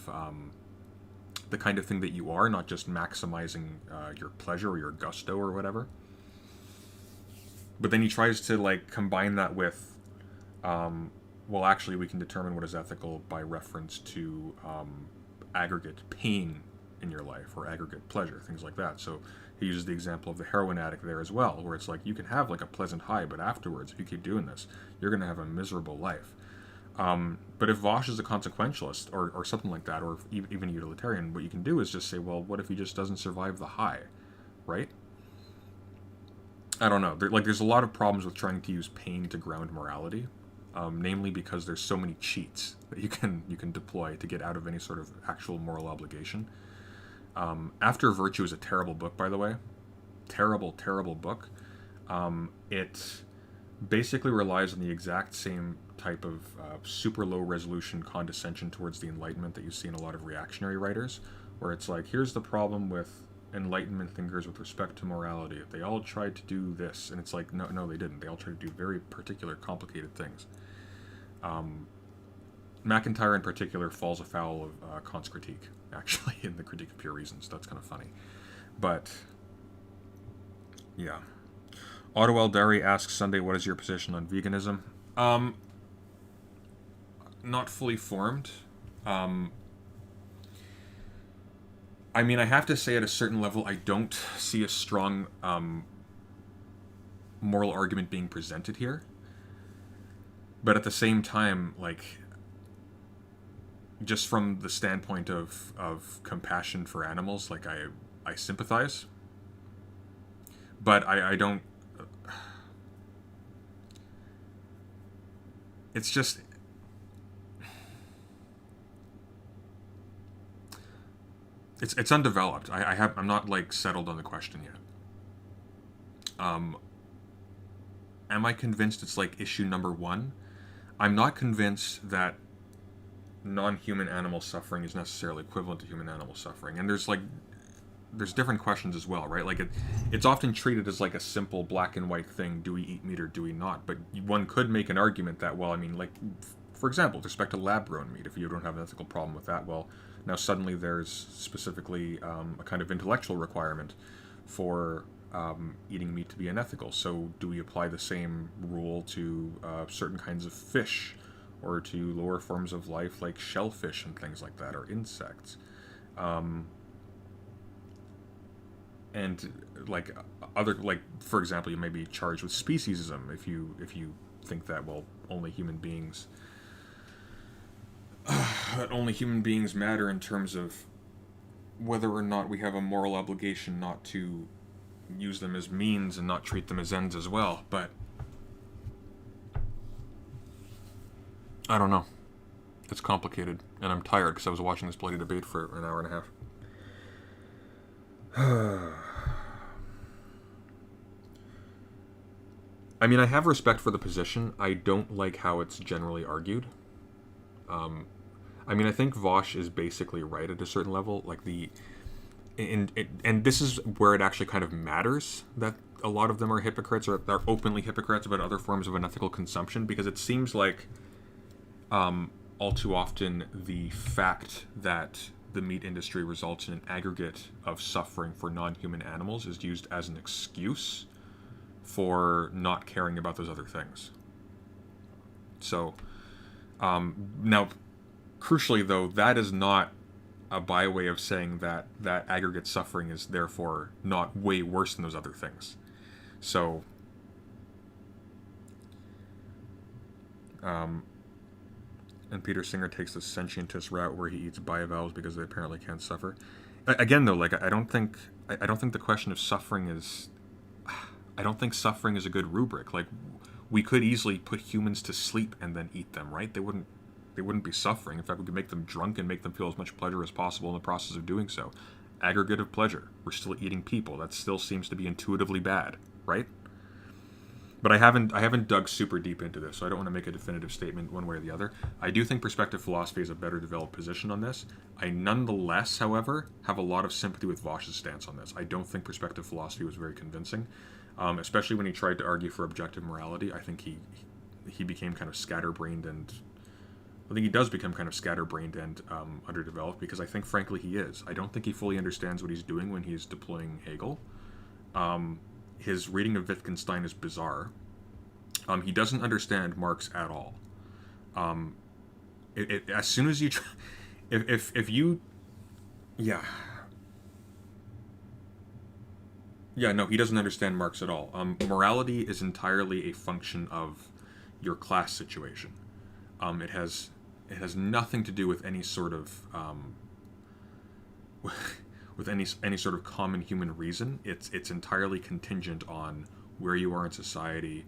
thing that you are, not just maximizing your pleasure or your gusto or whatever. But then he tries to, like, combine that with, well, actually, we can determine what is ethical by reference to aggregate pain in your life or aggregate pleasure, things like that. So he uses the example of the heroin addict there as well, where it's like you can have like a pleasant high, but afterwards, if you keep doing this, you're going to have a miserable life. But if Vaush is a consequentialist or something like that, or even a utilitarian, what you can do is just say, well, what if he just doesn't survive the high, right? I don't know. There's a lot of problems with trying to use pain to ground morality, namely because there's so many cheats that you can deploy to get out of any sort of actual moral obligation. After Virtue is a terrible book, by the way. Terrible, terrible book. It basically relies on the exact same type of super low resolution condescension towards the Enlightenment that you see in a lot of reactionary writers, where it's like, here's the problem with Enlightenment thinkers with respect to morality. They all tried to do this, and it's like, no, they didn't. They all tried to do very particular, complicated things. McIntyre in particular falls afoul of Kant's critique, actually, in the Critique of Pure Reason, so that's kind of funny. But, yeah. Otto Eldari asks, Sunday, what is your position on veganism? Not fully formed. I mean, I have to say at a certain level, I don't see a strong moral argument being presented here. But at the same time, like, just from the standpoint of compassion for animals, like, I sympathize. But I don't... It's just... It's undeveloped. I'm not, like, settled on the question yet. Am I convinced it's, like, issue number 1? I'm not convinced that non-human animal suffering is necessarily equivalent to human animal suffering. And there's different questions as well, right? Like it's often treated as like a simple black and white thing. Do we eat meat or do we not? But one could make an argument that, well, I mean, like, for example, with respect to lab-grown meat, if you don't have an ethical problem with that, well, now suddenly there's specifically a kind of intellectual requirement for eating meat to be unethical. So do we apply the same rule to certain kinds of fish, or to lower forms of life like shellfish and things like that, or insects? And like other, like, for example, you may be charged with speciesism if you think that, well, only human beings matter in terms of whether or not we have a moral obligation not to use them as means and not treat them as ends as well. But I don't know. It's complicated, and I'm tired because I was watching this bloody debate for an hour and a half. I mean, I have respect for the position. I don't like how it's generally argued. I mean, I think Vaush is basically right at a certain level. Like and this is where it actually kind of matters that a lot of them are hypocrites, or are openly hypocrites about other forms of unethical consumption, because it seems like all too often the fact that the meat industry results in an aggregate of suffering for non-human animals is used as an excuse for not caring about those other things. So, now, crucially though, that is not a by way of saying that that aggregate suffering is therefore not way worse than those other things. So, and Peter Singer takes the sentientist route where he eats bivalves because they apparently can't suffer. Again, though, like I don't think the question of suffering is. I don't think suffering is a good rubric. Like, we could easily put humans to sleep and then eat them, right? They wouldn't be suffering. In fact, we could make them drunk and make them feel as much pleasure as possible in the process of doing so. Aggregate of pleasure. We're still eating people. That still seems to be intuitively bad, right? But I haven't dug super deep into this, so I don't want to make a definitive statement one way or the other. I do think perspective philosophy is a better developed position on this. I nonetheless, however, have a lot of sympathy with Vaush's stance on this. I don't think perspective philosophy was very convincing, especially when he tried to argue for objective morality. I think he became kind of scatterbrained, and I think he does become kind of scatterbrained and underdeveloped, because I think, frankly, he is. I don't think he fully understands what he's doing when he's deploying Hegel. His reading of Wittgenstein is bizarre. He doesn't understand Marx at all. As soon as you try, if you, yeah, no, he doesn't understand Marx at all. Morality is entirely a function of your class situation. It has nothing to do with any sort of with any sort of common human reason. It's entirely contingent on where you are in society,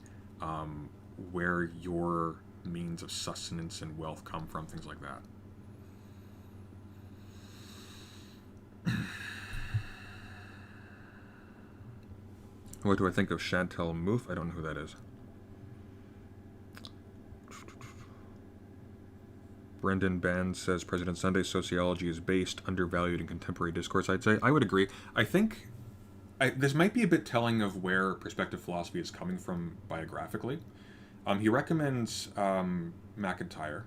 where your means of sustenance and wealth come from, things like that. What do I think of Chantal Mouffe? I don't know who that is. Brendan Band says President Sunday's sociology is based, undervalued in contemporary discourse. I'd say I would agree. I think this might be a bit telling of where perspective philosophy is coming from biographically. He recommends MacIntyre,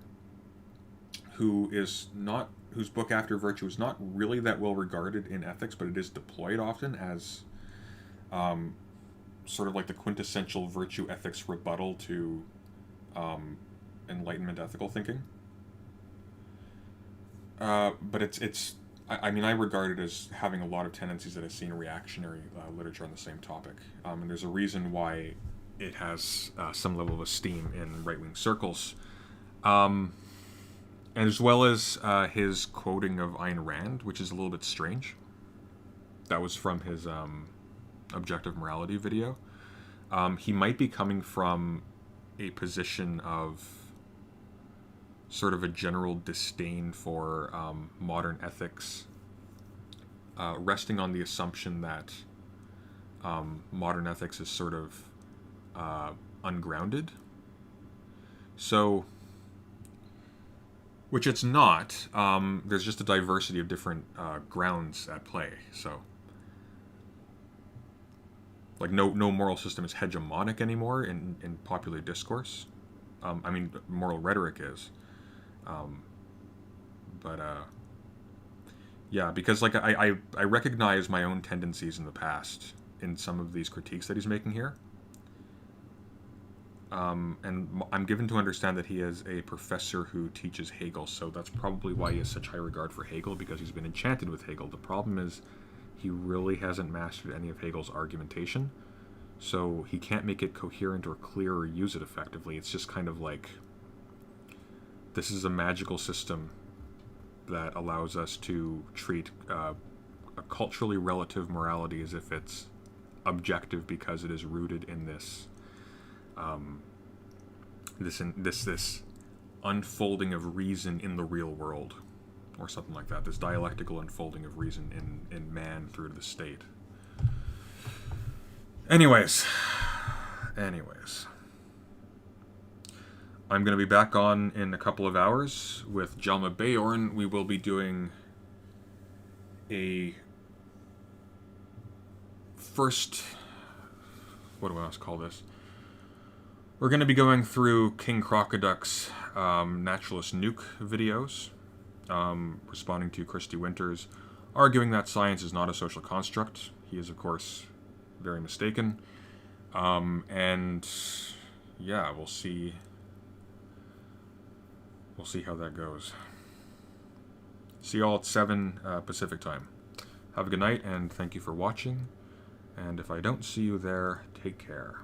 whose book After Virtue is not really that well regarded in ethics, but it is deployed often as sort of like the quintessential virtue ethics rebuttal to Enlightenment ethical thinking. But I mean, I regard it as having a lot of tendencies that I've seen in reactionary literature on the same topic. And there's a reason why it has some level of esteem in right-wing circles. And as well as his quoting of Ayn Rand, which is a little bit strange. That was from his objective morality video. He might be coming from a position of sort of a general disdain for modern ethics, resting on the assumption that modern ethics is sort of ungrounded. So Which it's not. There's just a diversity of different grounds at play. So, like, no moral system is hegemonic anymore in popular discourse. I mean, moral rhetoric is. But yeah, because like I recognize my own tendencies in the past in some of these critiques that he's making here. And I'm given to understand that he is a professor who teaches Hegel, so that's probably why he has such high regard for Hegel, because he's been enchanted with Hegel. The problem is he really hasn't mastered any of Hegel's argumentation, so he can't make it coherent or clear or use it effectively. It's just kind of like, this is a magical system that allows us to treat a culturally relative morality as if it's objective because it is rooted in this this unfolding of reason in the real world, or something like that. This dialectical unfolding of reason in man through to the state. Anyways, I'm going to be back on in a couple of hours with Jalma Bayorn. We will be doing a first, what do I want to call this? We're going to be going through King Crocoduck's Naturalist Nuke videos, responding to Christy Winters, arguing that science is not a social construct. He is, of course, very mistaken. And yeah, we'll see how that goes. See y'all at 7 Pacific time. Have a good night, and thank you for watching. And if I don't see you there, take care.